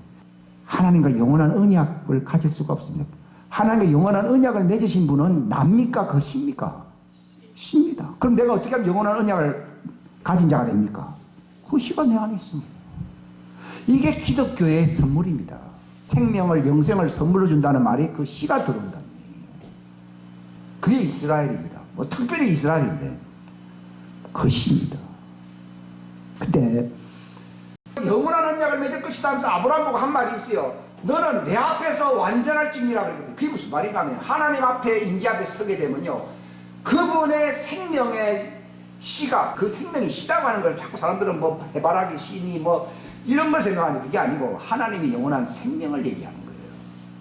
하나님과 영원한 언약을 가질 수가 없습니다. 하나님과 영원한 언약을 맺으신 분은 납니까? 그 씨입니까? 씨입니다. 그럼 내가 어떻게 하면 영원한 언약을 가진 자가 됩니까? 그 씨가 내 안에 있습니다. 이게 기독교의 선물입니다. 생명을, 영생을 선물로 준다는 말이 그 씨가 들어온다는 얘기예요. 그게 이스라엘입니다. 뭐 특별히 이스라엘인데 그 씨입니다. 근데 영원한 언약을 맺을 것이다 하면서 아브라함 보고 한 말이 있어요. 너는 내 앞에서 완전할지니라 그랬거든요. 그게 무슨 말인가 하면 하나님 앞에, 임재 앞에 서게 되면요, 그분의 생명의 씨가, 그 생명이 씨라고 하는 걸 자꾸 사람들은 뭐 해바라기 씨니 뭐 이런 걸 생각하는데 그게 아니고 하나님이 영원한 생명을 얘기하는 거예요.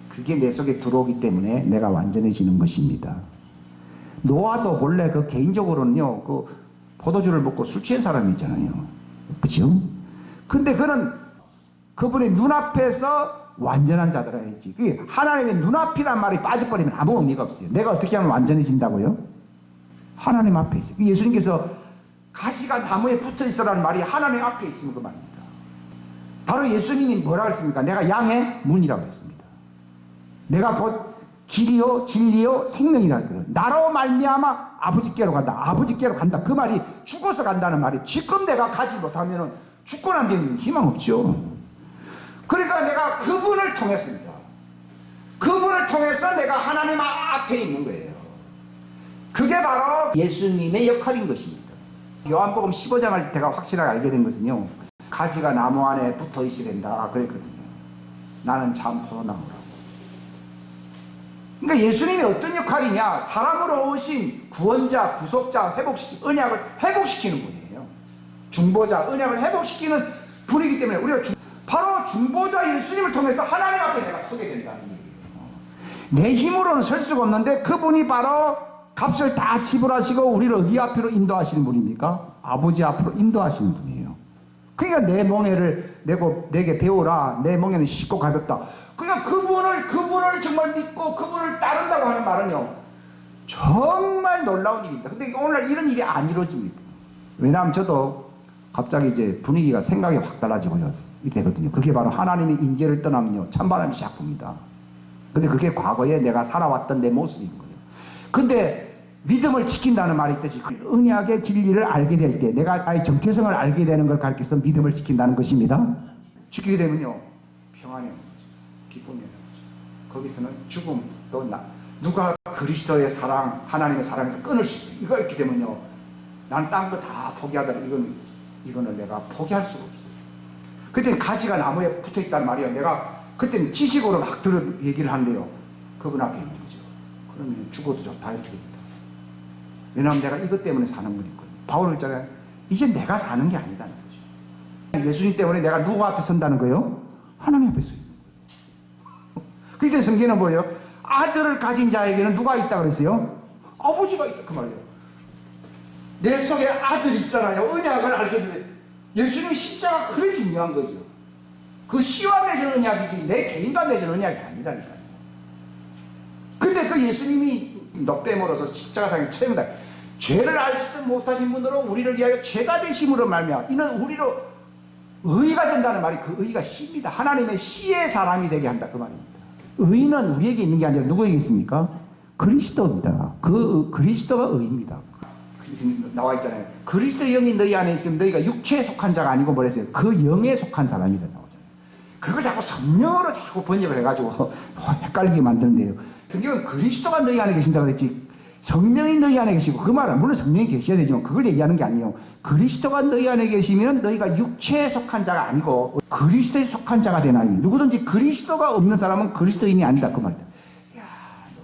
그게 내 속에 들어오기 때문에 내가 완전해지는 것입니다. 노아도 원래 그 개인적으로는요, 그 포도주를 먹고 술 취한 사람이 있잖아요. 그죠? 근데 그는 그분의 눈앞에서 완전한 자들아 했지. 그게 하나님의 눈앞이란 말이 빠져버리면 아무 의미가 없어요. 내가 어떻게 하면 완전해진다고요? 하나님 앞에 있어요. 예수님께서 가지가 나무에 붙어 있어라는 말이 하나님 앞에 있으면 그 말입니다. 바로 예수님이 뭐라고 했습니까? 내가 양의 문이라고 했습니다. 내가 곧 길이요 진리요 생명이라 했거든. 나로 말미암아 아버지께로 간다. 아버지께로 간다. 그 말이 죽어서 간다는 말이, 지금 내가 가지 못하면 죽고 난 뒤에는 희망 없죠. 그러니까 내가 그분을 통했습니다. 그분을 통해서 내가 하나님 앞에 있는 거예요. 그게 바로 예수님의 역할인 것입니다. 요한복음 15장을 제가 확실하게 알게 된 것은요, 가지가 나무 안에 붙어 있어야 된다 그랬거든요. 나는 참 포도나무라고. 그러니까 예수님이 어떤 역할이냐, 사람으로 오신 구원자, 구속자, 언약을 회복시키는 분이에요. 중보자, 언약을 회복시키는 분이기 때문에 우리가 바로 중보자 예수님을 통해서 하나님 앞에 내가 서게 된다는 얘기예요. 내 힘으로는 설 수가 없는데 그분이 바로 값을 다 지불하시고 우리를 어디 앞으로 인도하시는 분입니까? 아버지 앞으로 인도하시는 분이에요. 그러니까 내 멍에를 내게 배우라. 내 멍에는 쉽고 가볍다. 그러니까 그분을 정말 믿고 그분을 따른다고 하는 말은요, 정말 놀라운 일입니다. 근데 오늘날 이런 일이 안 이루어집니다. 왜냐하면 저도 갑자기 이제 분위기가, 생각이 확 달라지고요. 이되거든요. 그게 바로 하나님의 인재를 떠나면요, 찬바람이 시작 봅니다. 근데 그게 과거에 내가 살아왔던 내 모습인 거예요. 근데 믿음을 지킨다는 말이 있듯이 언약의 진리를 알게 될 때, 내가 나의 정체성을 알게 되는 걸 가르쳐서 믿음을 지킨다는 것입니다. 지키게 되면요, 평안이 오는 거죠. 기쁨이 오는 거죠. 거기서는 죽음, 또 누가 그리스도의 사랑, 하나님의 사랑에서 끊을 수 있어요. 이거 있게 되면요, 나는 딴 거 다 포기하더라도 이거는 내가 포기할 수가 없어요. 그때 가지가 나무에 붙어 있다는 말이에요. 내가 그때는 지식으로 막 얘기를 하는데요, 그분 앞에 있는 거죠. 그러면 죽어도 좋다 이렇게 됩니다. 왜냐하면 내가 이것 때문에 사는 거니까요. 바울은 있잖아요, 이제 내가 사는 게 아니다는 거죠. 예수님 때문에 내가 누구 앞에 선다는 거예요? 하나님 앞에 서 있는 거예요. 그때 성경은 뭐예요? 아들을 가진 자에게는 누가 있다 그랬어요? 아버지가 있다 그 말이에요. 내 속에 아들 있잖아요. 언약을 알게 돼. 예수님의 십자가 그래 중요한 거죠. 그 씨와 맺은 언약이지 내 개인과 맺은 언약이 아니라니까요. 근데 그 예수님이 넉됨으로써 십자가상에 처형다. 죄를 알지도 못하신 분으로 우리를 위하여 죄가 되심으로 말미암아 이는 우리로 의가 된다는 말이, 그 의가 씨입니다. 하나님의 씨의 사람이 되게 한다 그 말입니다. 의는 우리에게 있는 게 아니라 누구에게 있습니까? 그리스도입니다. 그 그리스도가 의입니다. 나와 있잖아요. 그리스도의 영이 너희 안에 있으면 너희가 육체에 속한 자가 아니고 뭐랬어요? 그 영에 속한 사람이라 나오잖아요. 그걸 자꾸 성령으로 자꾸 번역을 해가지고 헷갈리게 만드는데요. 성경은 그리스도가 너희 안에 계신다고 그랬지, 성령이 너희 안에 계시고, 그 말은 물론 성령이 계셔야 되지만 그걸 얘기하는 게 아니에요. 그리스도가 너희 안에 계시면 너희가 육체에 속한 자가 아니고 그리스도에 속한 자가 되나니, 누구든지 그리스도가 없는 사람은 그리스도인이 아니다 그 말이다. 이야,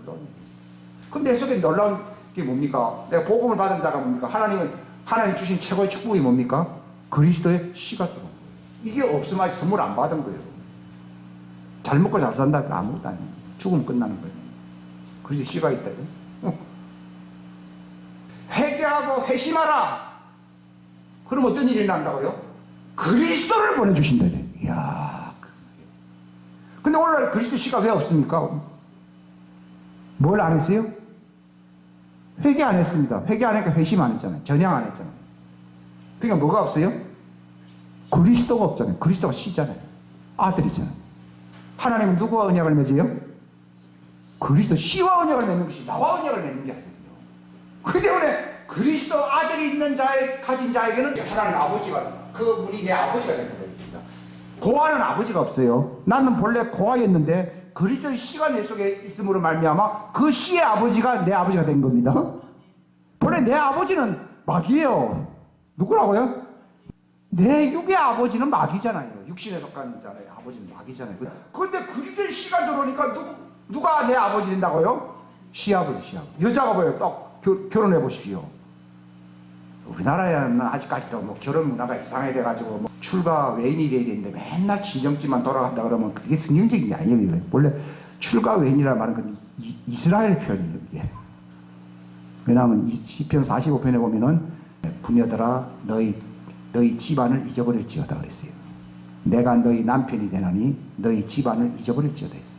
놀라운 일이죠. 그럼 내 속에 놀라운 게 뭡니까? 내가 복음을 받은 자가 뭡니까? 하나님 주신 최고의 축복이 뭡니까? 그리스도의 씨가 들어온 거예요. 이게 없으면 선물 안 받은 거예요. 잘 먹고 잘 산다 아무것도 아니에요. 죽으면 끝나는 거예요. 그리스도 씨가 있다. 회개하고 회심하라. 그럼 어떤 일이 난다고요? 그리스도를 보내주신다. 이야. 근데 오늘날 그리스도 씨가 왜 없습니까? 뭘 안 했어요? 회개 안 했습니다. 회개 안 했고 회심 안 했잖아요. 전향 안 했잖아요. 그러니까 뭐가 없어요? 그리스도가 없잖아요. 그리스도가 씨잖아요. 아들이잖아요. 하나님은 누구와 언약을 맺어요? 그리스도 씨와 언약을 맺는 것이 나와 언약을 맺는 게 아니거든요. 그 때문에 그리스도 아들 아들이 있는 자의 가진 자에게는 하나님 아버지가 그 분이 내 아버지가 되는 겁니다. 고아는 아버지가 없어요. 나는 본래 고아였는데 그리스도의 씨가 내 속에 있음으로 말미암아 그 씨의 아버지가 내 아버지가 된 겁니다. 본래 내 아버지는 마귀예요. 누구라고요? 내 육의 아버지는 마귀잖아요. 육신에 속한 자의 아버지는 마귀잖아요. 그런데 그리스도의 씨가 들어오니까 누가 내 아버지 된다고요? 시아버지, 시아버지. 여자가 뭐예요? 딱 결혼해 보십시오. 우리나라에는 아직까지도 뭐 결혼 문화가 이상하게 돼가지고 뭐 출가 외인이 돼야 되는데 맨날 친정집만 돌아간다 그러면 그게 성경적인 게 아니에요. 원래 출가 외인이라는 말은 그 이스라엘 표현이에요. 이게. 왜냐하면 이 시편 45편에 보면은 부녀들아 너희 집안을 잊어버릴지어다 그랬어요. 내가 너희 남편이 되나니 너희 집안을 잊어버릴지어다 했어요.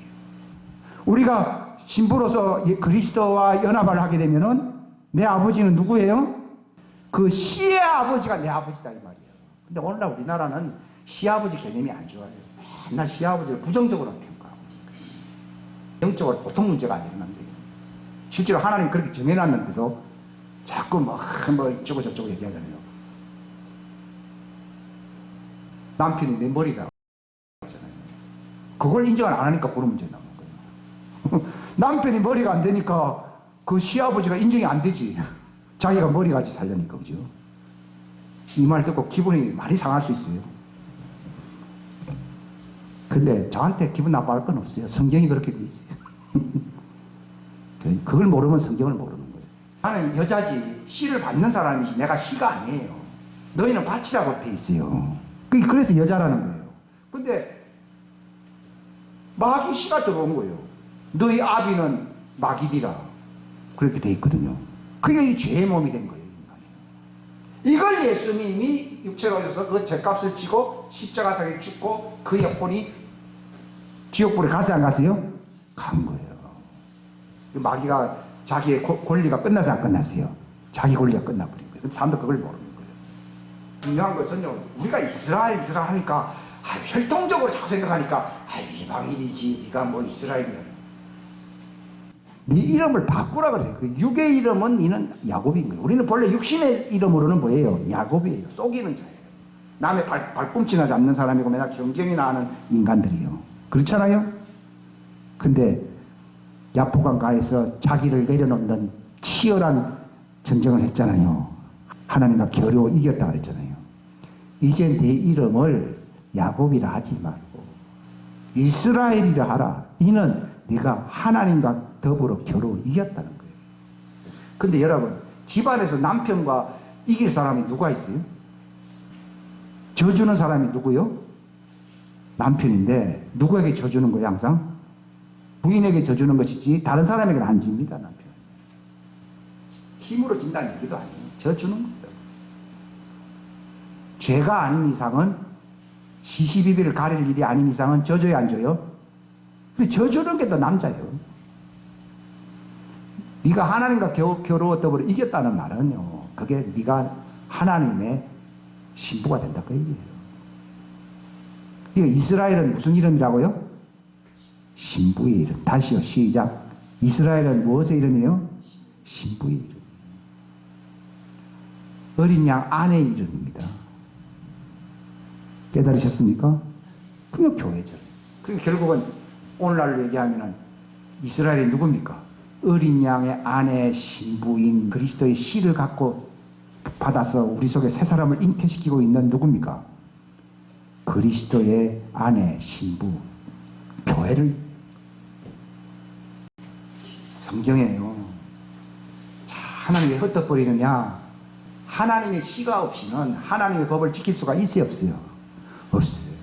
우리가 신부로서 그리스도와 연합을 하게 되면은 내 아버지는 누구예요? 그 씨의 아버지가 내 아버지다 이 말이에요. 근데 오늘날 우리나라는 시아버지 개념이 안 좋아요. 맨날 시아버지를 부정적으로 평가하고 영적으로 보통 문제가 안 일어난대요. 실제로 하나님 그렇게 정해놨는데도 자꾸 뭐 이쪽고 저쪽고 얘기하잖아요. 남편이 내 머리다 하잖아요. 그걸 인정을 안 하니까 그런 문제 나오는 거예요. 남편이 머리가 안 되니까 그 시아버지가 인정이 안 되지. 자기가 머리같이 살려니까, 그죠? 이 말 듣고 기분이 많이 상할 수 있어요. 근데 저한테 기분 나빠할 건 없어요. 성경이 그렇게 돼 있어요. 그걸 모르면 성경을 모르는 거예요. 나는 여자지, 씨를 받는 사람이지, 내가 씨가 아니에요. 너희는 밭이라고 돼 있어요. 그래서 여자라는 거예요. 근데 마귀 씨가 들어온 거예요. 너희 아비는 마귀디라. 그렇게 돼 있거든요. 그게 이 죄의 몸이 된 거예요. 이걸 예수님이 육체가 오셔서 그 죄값을 지고 십자가상에 죽고 그의 혼이 지옥불에 갔어요, 안 갔어요? 간 거예요. 마귀가 자기의 권리가 끝나서 안 끝났어요? 자기 권리가 끝나버린 거예요. 사람도 그걸 모르는 거예요. 중요한 것은요, 우리가 이스라엘 하니까 혈통적으로 자꾸 생각하니까 이방인이지, 네가 뭐 이스라엘이야. 네 이름을 바꾸라 그러세요. 그 육의 이름은 니는 야곱인 거예요. 우리는 본래 육신의 이름으로는 뭐예요? 야곱이에요. 속이는 자예요. 남의 발꿈치나 잡는 사람이고 맨날 경쟁이나 하는 인간들이에요. 그렇잖아요? 근데 야포강가에서 자기를 내려놓는 치열한 전쟁을 했잖아요. 하나님과 겨루어 이겼다 그랬잖아요. 이제 내 이름을 야곱이라 하지 말고 이스라엘이라 하라. 이는 네가 하나님과 더불어 겨루어 이겼다는 거예요. 근데 여러분, 집안에서 남편과 이길 사람이 누가 있어요? 져주는 사람이 누구요? 남편인데 누구에게 져주는 거예요? 항상 부인에게 져주는 것이지 다른 사람에게는 안 집니다. 남편 힘으로 진다는 얘기도 아니에요. 져주는 거예요. 죄가 아닌 이상은 시시비비를 가릴 일이 아닌 이상은 져줘야 안 져요? 근데 져주는 게 더 남자예요. 네가 하나님과 겨루어 더불어 이겼다는 말은요, 그게 네가 하나님의 신부가 된다 그 얘기예요. 그러니까 이스라엘은 무슨 이름이라고요? 신부의 이름. 다시요, 시작. 이스라엘은 무엇의 이름이에요? 신부의 이름. 어린 양 아내의 이름입니다. 깨달으셨습니까? 그게 교회죠. 그게 결국은 오늘날로 얘기하면은 이스라엘이 누굽니까? 어린 양의 아내 신부인 그리스도의 씨를 갖고 받아서 우리 속에 새 사람을 잉태시키고 있는 누굽니까? 그리스도의 아내 신부 교회를 성경에요. 자, 하나님이 왜 흩어버리느냐? 하나님의 씨가 없이는 하나님의 법을 지킬 수가 있어요, 없어요? 없어요.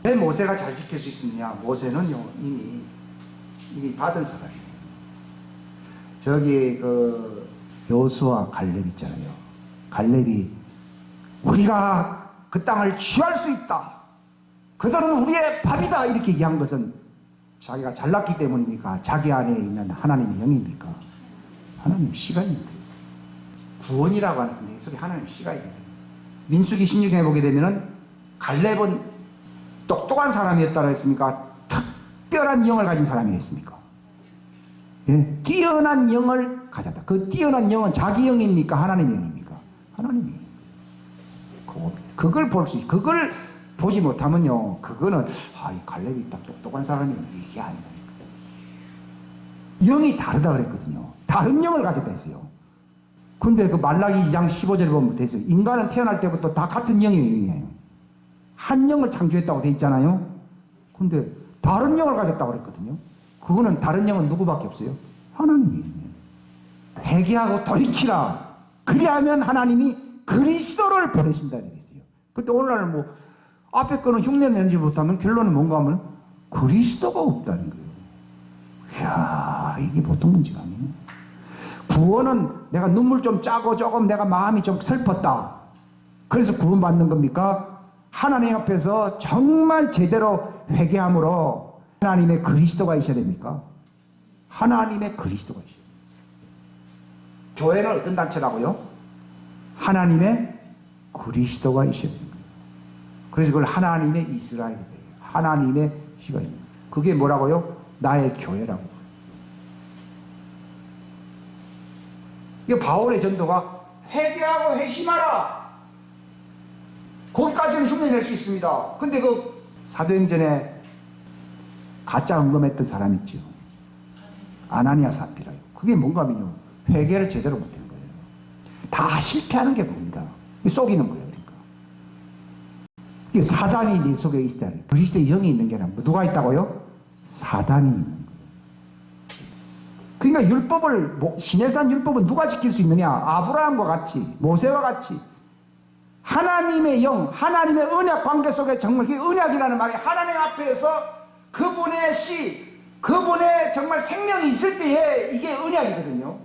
왜 모세가 잘 지킬 수 있느냐? 모세는요 이미 받은 사람이에요. 저기 그 여호수아 갈렙 있잖아요. 갈렙이 우리가 그 땅을 취할 수 있다. 그들은 우리의 밥이다. 이렇게 얘기한 것은 자기가 잘났기 때문입니까? 자기 안에 있는 하나님의 영입니까? 하나님 씨가 있는 거예요. 구원이라고 하는 데 속에 하나님 씨가 있는 거예요. 민수기 16장에 보게 되면은 갈렙은 똑똑한 사람이었다고 했습니까? 특별한 영을 가진 사람이었습니까? 예? 뛰어난 영을 가졌다. 그 뛰어난 영은 자기 영입니까? 하나님의 영입니까? 하나님이. 그걸 볼 수 있어요. 그걸 보지 못하면요, 그거는, 이 갈렙이 딱 똑똑한 사람이 이게 아니라니까. 영이 다르다 그랬거든요. 다른 영을 가졌다 했어요. 근데 그 말라기 2장 15절에 보면 돼 있어요. 인간은 태어날 때부터 다 같은 영이에요. 한 영을 창조했다고 돼 있잖아요. 근데 다른 영을 가졌다고 그랬거든요. 그거는 다른 영은 누구밖에 없어요? 하나님이. 회개하고 돌이키라. 그리하면 하나님이 그리스도를 보내신다 그랬어요. 근데 오늘날 뭐 앞에 거는 흉내 내지 못하면 결론은 뭔가 하면 그리스도가 없다는 거예요. 이야, 이게 보통 문제가 아니에요. 구원은 내가 눈물 좀 짜고 조금 내가 마음이 좀 슬펐다. 그래서 구원받는 겁니까? 하나님 앞에서 정말 제대로 회개함으로 하나님의 그리스도가 있어야 됩니까? 하나님의 그리스도가 있어야 됩니다. 교회는 어떤 단체라고요? 하나님의 그리스도가 있어야 됩니다. 그래서 그걸 하나님의 이스라엘이에요. 하나님의 시간입니다. 그게 뭐라고요? 나의 교회라고. 이게 바울의 전도가 회개하고 회심하라. 거기까지는 흉내낼 수 있습니다. 근데 그 사도행전에 가짜 헌금했던 사람 있죠. 아나니아 사피라요. 그게 뭔가 하면요, 회개를 제대로 못하는 거예요. 다 실패하는 게 뭡니다. 속이는 거예요. 그러니까 사단이 네 속에 있어야 돼요. 그리스도의 영이 있는 게 아니라 누가 있다고요? 사단이 있는 거예요. 그러니까 율법을, 시내산 율법은 누가 지킬 수 있느냐? 아브라함과 같이, 모세와 같이 하나님의 영, 하나님의 언약 관계 속에 정말, 그 언약이라는 말이 하나님 앞에서 그분의 그분의 정말 생명이 있을 때에 이게 언약이거든요.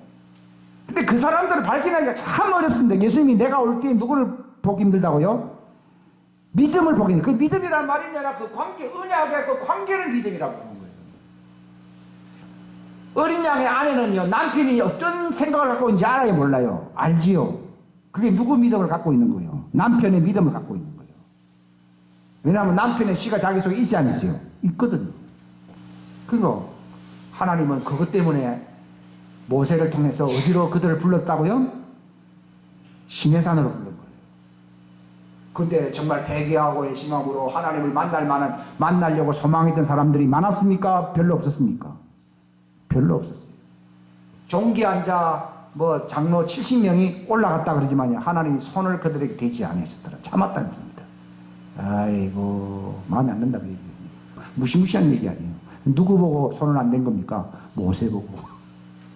근데 그 사람들을 발견하기가 참 어렵습니다. 예수님이 내가 올 때에 누구를 보기 힘들다고요? 믿음을 보기 힘들다. 그 믿음이란 말이 아니라 그 관계, 언약의 그 관계를 믿음이라고 하는 거예요. 어린 양의 아내는요, 남편이 어떤 생각을 갖고 있는지 알아요, 몰라요? 알지요. 그게 누구 믿음을 갖고 있는 거예요? 남편의 믿음을 갖고 있는 거예요. 왜냐하면 남편의 씨가 자기 속에 있지 않으세요? 있거든요. 그리고 하나님은 그것 때문에 모세를 통해서 어디로 그들을 불렀다고요? 시내산으로 불른 거예요. 근데 정말 회개하고 회심함으로 하나님을 만나려고 소망했던 사람들이 많았습니까? 별로 없었습니까? 별로 없었어요. 종기한 자, 장로 70명이 올라갔다 그러지만요, 하나님이 손을 그들에게 대지 않으셨더라. 참았다는 겁니다. 아이고, 마음에 안 든다 그 얘기입니다. 무시무시한 얘기 아니에요. 누구 보고 손을 안 댄 겁니까? 모세 보고.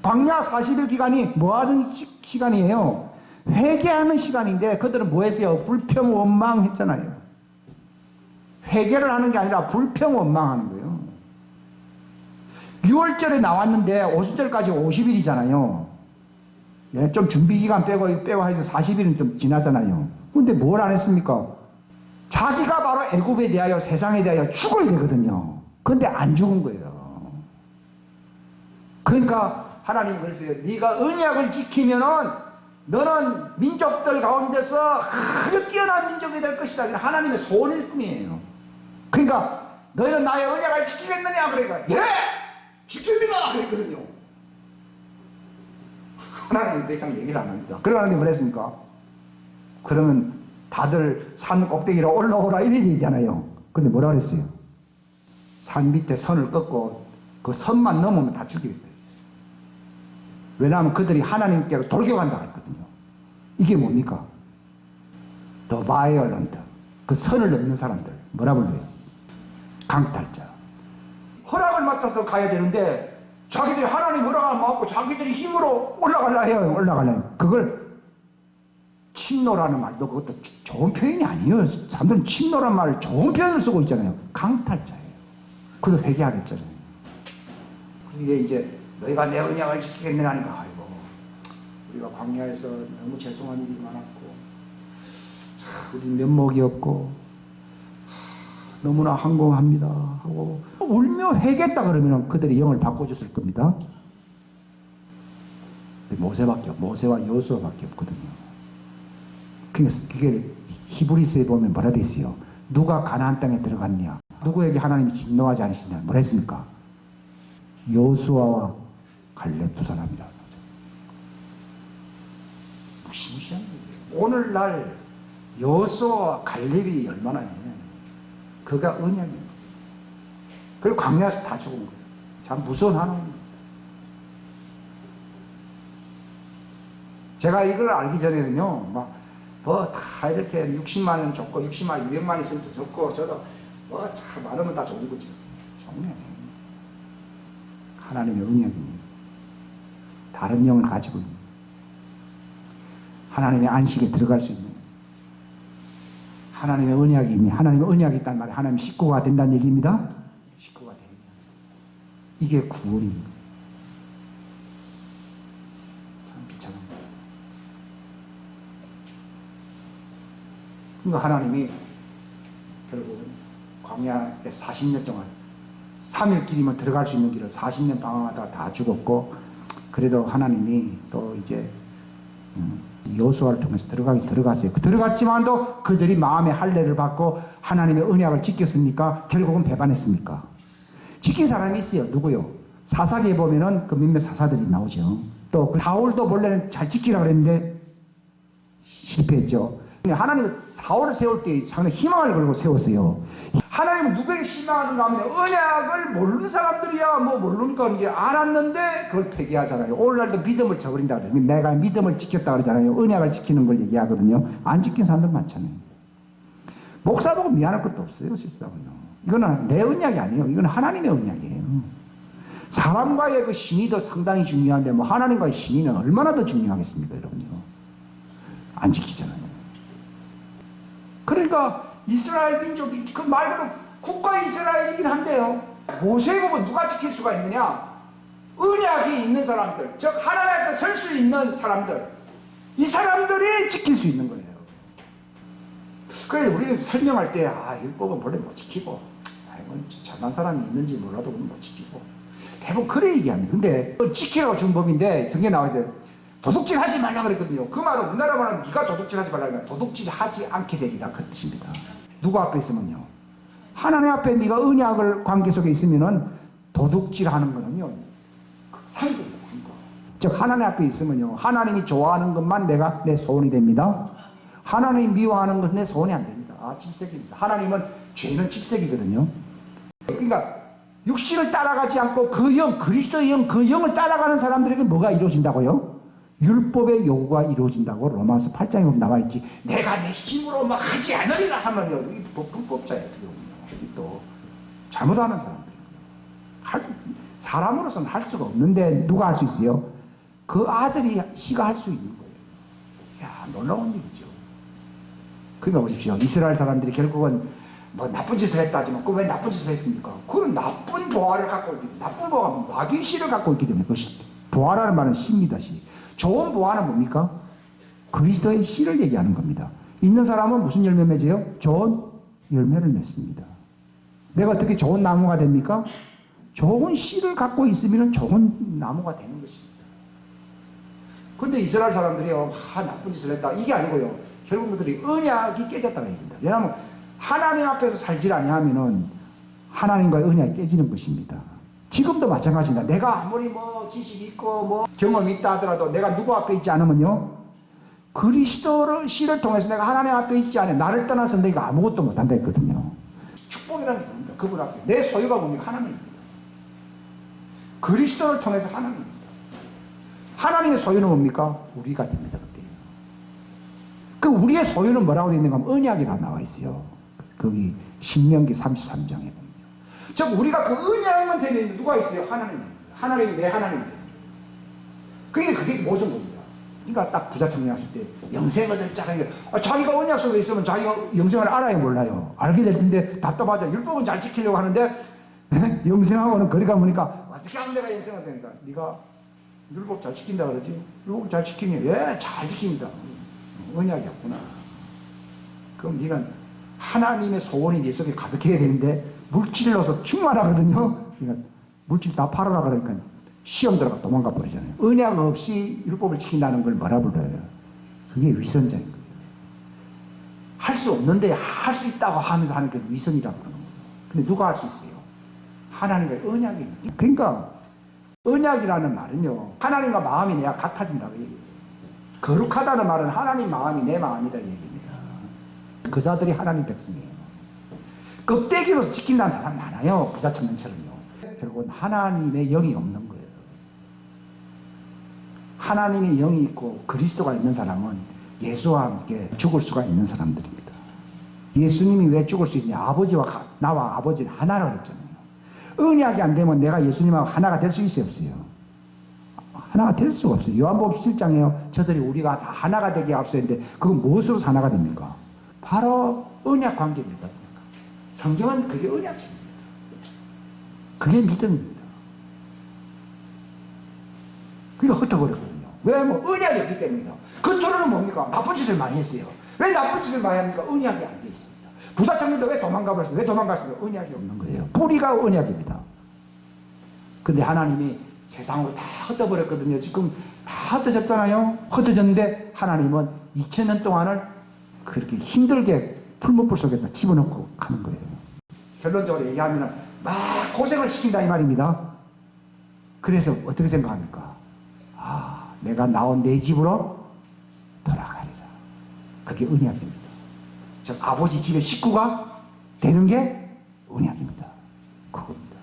광야 40일 기간이 뭐 하는 시간이에요? 회개하는 시간인데 그들은 뭐 했어요? 불평 원망했잖아요. 회개를 하는 게 아니라 불평 원망하는 거예요. 6월절에 나왔는데 오순절까지 50일이잖아요. 예, 좀 준비 기간 빼고 해서 40일은 좀 지나잖아요. 근데 뭘 안 했습니까? 자기가 바로 애굽에 대하여, 세상에 대하여 죽어야 되거든요. 근데 안 죽은 거예요. 그러니까 하나님은 그랬어요. 네가 언약을 지키면은 너는 민족들 가운데서 아주 뛰어난 민족이 될 것이다. 하나님의 소원일 뿐이에요. 그러니까 너희는 나의 언약을 지키겠느냐? 그러니까 예! 지킵니다! 그랬거든요. 하나님은 더 이상 얘기를 안 합니다. 그러고 하나님이 뭐랬습니까? 그러면 다들 산 꼭대기로 올라오라 이런 얘기잖아요. 근데 뭐라 그랬어요? 산 밑에 선을 꺾고 그 선만 넘으면 다 죽이겠다. 왜냐하면 그들이 하나님께로 돌격한다고 했거든요. 이게 뭡니까? The violent. 그 선을 넘는 사람들. 뭐라 불러요? 강탈자. 허락을 맡아서 가야 되는데 자기들이 하나님 허락을 맡고 자기들이 힘으로 올라가려 해요. 올라가려 해요. 그걸 침노라는 말도 그것도 좋은 표현이 아니에요. 사람들은 침노라는 말을 좋은 표현을 쓰고 있잖아요. 강탈자예요. 그래서 회개하겠잖아요. 그게 이제 너희가 내 언약을 지키겠느냐 하니까 아이고 우리가 광야에서 너무 죄송한 일이 많았고 우리 면목이 없고 너무나 항공합니다 하고 울며 회개했다 그러면 그들이 영을 바꿔줬을 겁니다. 모세와 여호수아밖에 없거든요. 그러니까 그게 히브리서에 보면 뭐라 돼 있어요? 누가 가나안 땅에 들어갔냐? 누구에게 하나님이 진노하지 않으시냐? 뭐라 했습니까? 여호수아와 갈렙 두 사람이라. 무시무시한 거예요. 오늘날 여호수아와 갈렙이 얼마나 있냐. 그가 언약이에요. 그리고 광야에서 다 죽은 거예요. 참 무서운 하나님입니다. 제가 이걸 알기 전에는요, 뭐 다 이렇게 60만 원 줬고, 60만 원, 200만 원 있으면 더 줬고, 저도 참 많으면 다 좋은 거죠. 정말 하나님의 언약입니다. 다른 영을 가지고 있는, 하나님의 안식에 들어갈 수 있는, 하나님의 언약이 있니, 하나님의 언약이 있단 말이에요. 하나님 식구가 된다는 얘기입니다. 식구가 됩니다. 이게 구원입니다. 참 비참합니다. 그러니까 하나님이 결국은 광야에 40년 동안 3일 길이면 들어갈 수 있는 길을 40년 방황하다가 다 죽었고, 그래도 하나님이 또 이제 여호수아를 통해서 들어갔어요. 들어갔지만도 그들이 마음의 할례를 받고 하나님의 언약을 지켰습니까? 결국은 배반했습니까? 지킨 사람이 있어요. 누구요? 사사기에 보면은 그 몇몇 사사들이 나오죠. 또 그 사울도 본래는 잘 지키라고 그랬는데 실패했죠. 하나님은 사울을 세울 때 상당히 희망을 걸고 세웠어요. 하나님은 누구에게 신앙하는가 하면 언약을 모르는 사람들이야 모르는 건 이제 알았는데 그걸 폐기하잖아요. 오늘날도 믿음을 저버린다 그래요. 내가 믿음을 지켰다 그러잖아요. 언약을 지키는 걸 얘기하거든요. 안 지킨 사람들 많잖아요. 목사 보고 미안할 것도 없어요. 실상은요. 이거는 내 언약이 아니에요. 이건 하나님의 언약이에요. 사람과의 그 신의도 상당히 중요한데 하나님과의 신의는 얼마나 더 중요하겠습니까, 여러분요. 안 지키잖아요. 그러니까 이스라엘 민족이 그 말 그대로 국가 이스라엘이긴 한데요. 모세에 보면 누가 지킬 수가 있느냐? 언약이 있는 사람들, 즉 하나님 앞에 설 수 있는 사람들, 이 사람들이 지킬 수 있는 거예요. 그래서 우리는 설명할 때 율법은 본래 못 지키고 잘난 사람이 있는지 몰라도 못 지키고 대부분 그래 얘기합니다. 근데 지키라고 준 법인데 성경에 나와 있어요. 도둑질 하지 말라 그랬거든요. 그 말은 우리나라 말은 네가 도둑질 하지 말라 그러면 도둑질 하지 않게 되리라 그 뜻입니다. 누구 앞에 있으면요? 하나님 앞에 네가 언약을 관계 속에 있으면은 도둑질 하는 거는요 상급이에요. 상급. 즉 하나님 앞에 있으면요 하나님이 좋아하는 것만 내 소원이 됩니다. 하나님이 미워하는 것은 내 소원이 안 됩니다. 질색입니다. 하나님은 죄는 질색이거든요. 그러니까 육신을 따라가지 않고 그 영, 그리스도의 영, 그 영을 따라가는 사람들에게 뭐가 이루어진다고요? 율법의 요구가 이루어진다고 로마서 8장에 보면 나와 있지. 내가 내 힘으로 하지 않으리라 하면요. 이게 불법자예요. 또 잘못하는 사람들이에요. 사람으로서는 할 수가 없는데 누가 할 수 있어요? 그 아들이 씨가 할 수 있는 거예요. 야, 놀라운 일이죠. 그러니까 보십시오. 이스라엘 사람들이 결국은 나쁜 짓을 했다 하지만 그 왜 나쁜 짓을 했습니까? 그건 나쁜 보화를 갖고 있기 때문에. 나쁜 보화는 마귀의 씨를 갖고 있기 때문에 그것이 보화라는 말은 씨입니다. 씨. 좋은 보화는 뭡니까? 그리스도의 씨를 얘기하는 겁니다. 있는 사람은 무슨 열매 맺어요? 좋은 열매를 맺습니다. 내가 어떻게 좋은 나무가 됩니까? 좋은 씨를 갖고 있으면 좋은 나무가 되는 것입니다. 그런데 이스라엘 사람들이요, 나쁜 짓을 했다. 이게 아니고요. 결국 그들이 언약이 깨졌다는 얘기입니다. 왜냐하면 하나님 앞에서 살지 아니하면은 하나님과의 언약이 깨지는 것입니다. 지금도 마찬가지입니다. 내가 아무리 지식이 있고 경험이 있다 하더라도 내가 누구 앞에 있지 않으면요 그리스도를 씨를 통해서 내가 하나님 앞에 있지 않으면 나를 떠나서 내가 아무것도 못한다 했거든요. 축복이라는 게 뭡니까? 그분 앞에 내 소유가 뭡니까? 하나님입니다. 그리스도를 통해서 하나님입니다. 하나님의 소유는 뭡니까? 우리가 됩니다. 그때. 그 우리의 소유는 뭐라고 되어 있는가 하면 언약이라고 나와 있어요. 거기 신명기 33장에 보면. 즉 우리가 그 언약만 되면 누가 있어요? 하나님입니다. 하나님이 내 하나님입니다. 그게 모든 겁니다. 그러니까 딱 부자청년 왔을 때 영생을 얻을 자가 자기가 언약 속에 있으면 자기가 영생을 알아야 몰라요. 알게 될 텐데 답답하죠. 율법은 잘 지키려고 하는데 영생하고는 거리가 머니까 어떻게 하면 내가 영생을 되니까 네가 율법 잘 지킨다 그러지? 율법 잘 지키니? 예, 잘 지킵니다. 언약이 없구나. 그럼 네가 하나님의 소원이 네 속에 가득해야 되는데 물질로서 충만하거든요. 그러니까 물질 다 팔아라 그러니까 시험 들어가 도망가 버리잖아요. 언약 없이 율법을 지킨다는 걸 뭐라 불러요? 그게 위선자인 거예요. 할 수 없는데 할 수 있다고 하면서 하는 게 위선이라고 그러는 거예요. 근데 누가 할 수 있어요? 하나님과의 언약이. 그러니까 언약이라는 말은요 하나님과 마음이 내가 같아진다고 얘기해요. 거룩하다는 말은 하나님 마음이 내 마음이다 이 얘기입니다. 그 자들이 하나님 백성이에요. 껍데기로서 지킨다는 사람 많아요. 부자 청년처럼요. 결국은 하나님의 영이 없는 거예요. 하나님의 영이 있고 그리스도가 있는 사람은 예수와 함께 죽을 수가 있는 사람들입니다. 예수님이 왜 죽을 수 있냐? 아버지와 나와 아버지는 하나라고 했잖아요. 언약이 안 되면 내가 예수님하고 하나가 될 수 있어요, 없어요? 하나가 될 수가 없어요. 요한복음 17장에요. 저들이 우리가 다 하나가 되게 앞서는데 그건 무엇으로 하나가 됩니까? 바로 언약 관계입니다. 성경은 그게 언약입니다. 그게 믿음입니다. 그게 흩어버렸거든요. 왜? 언약이 없기 때문이다. 그 토론은 뭡니까? 나쁜 짓을 많이 했어요. 왜 나쁜 짓을 많이 합니까? 언약이 안 돼 있습니다. 부자 청년도 왜 도망가 버렸어요? 왜 도망갔어요? 언약이 없는 거예요. 뿌리가 언약입니다. 근데 하나님이 세상으로 다 흩어버렸거든요. 지금 다 흩어졌잖아요. 흩어졌는데 하나님은 2000년 동안을 그렇게 힘들게 풀무불 속에다 집어넣고 가는 거예요. 결론적으로 얘기하면 막 고생을 시킨다 이 말입니다. 그래서 어떻게 생각합니까? 내가 나온 내 집으로 돌아가리라. 그게 언약입니다. 즉 아버지 집의 식구가 되는 게 언약입니다. 그겁니다.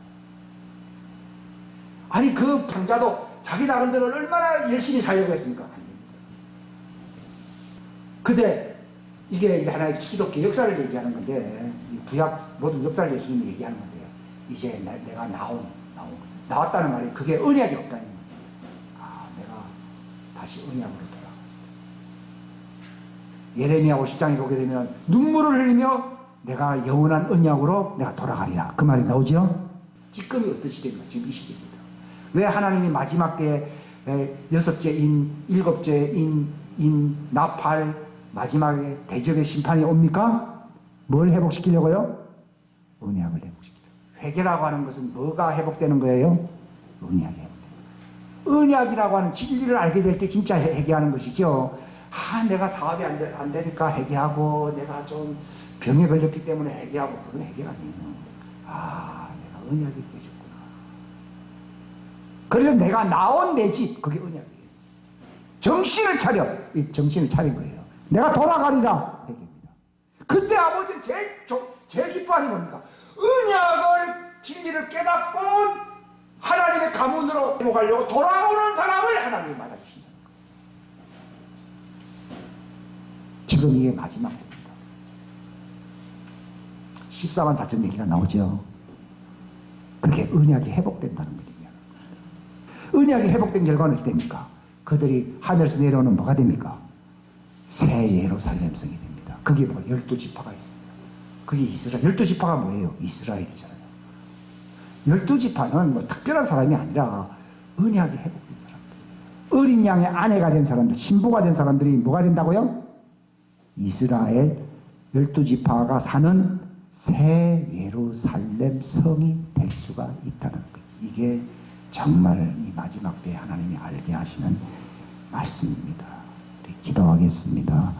아니 그 방자도 자기 나름대로 얼마나 열심히 살려고 했습니까? 근데 이게 하나의 기독교 역사를 얘기하는 건데 구약 모든 역사를 예수님이 얘기하는 건데요. 이제 내가 나왔다는 말이 그게 언약이 없다는 거예요. 내가 다시 언약으로 돌아가. 예레미야 50장에 보게 되면 눈물을 흘리며 내가 영원한 언약으로 내가 돌아가리라. 그 말이 나오죠. 지금이 어떤 시대입니까? 지금 이 시대입니다. 왜 하나님이 마지막 때에 여섯째 인, 일곱째 인, 나팔 마지막에 대적의 심판이 옵니까? 뭘 회복시키려고요? 언약을 회복시키려고. 회개라고 하는 것은 뭐가 회복되는 거예요? 언약이 회복되는 거예요. 언약이라고 하는 진리를 알게 될 때 진짜 회개하는 것이죠. 내가 사업이 안 되니까 회개하고 내가 좀 병에 걸렸기 때문에 회개하고 그건 회개가 아니에요. 내가 언약이 깨졌구나. 그래서 내가 나온 내 집 그게 언약이에요. 정신을 차려. 이 정신을 차린 거예요. 내가 돌아가리라 회개입니다. 그때 아버지는 제일 기뻐하는 겁니까? 언약을 진리를 깨닫고 하나님의 가문으로 회복하려고 돌아오는 사람을 하나님이 맞아주신다. 지금 이게 마지막 때입니다. 14만 4천 얘기가 나오죠. 그게 언약이 회복된다는 거예요. 언약이 회복된 결과는 어떻게 됩니까? 그들이 하늘에서 내려오는 뭐가 됩니까? 새 예루살렘 성이 됩니다. 그게 뭐 12지파가 있습니다. 그게 이스라엘. 12지파가 뭐예요? 이스라엘이잖아요. 12지파는 뭐 특별한 사람이 아니라 언약이 회복된 사람들. 어린 양의 아내가 된 사람들, 신부가 된 사람들이 뭐가 된다고요? 이스라엘 12지파가 사는 새 예루살렘 성이 될 수가 있다는 거예요. 이게 정말 이 마지막 때에 하나님이 알게 하시는 말씀입니다. 우리 기도하겠습니다.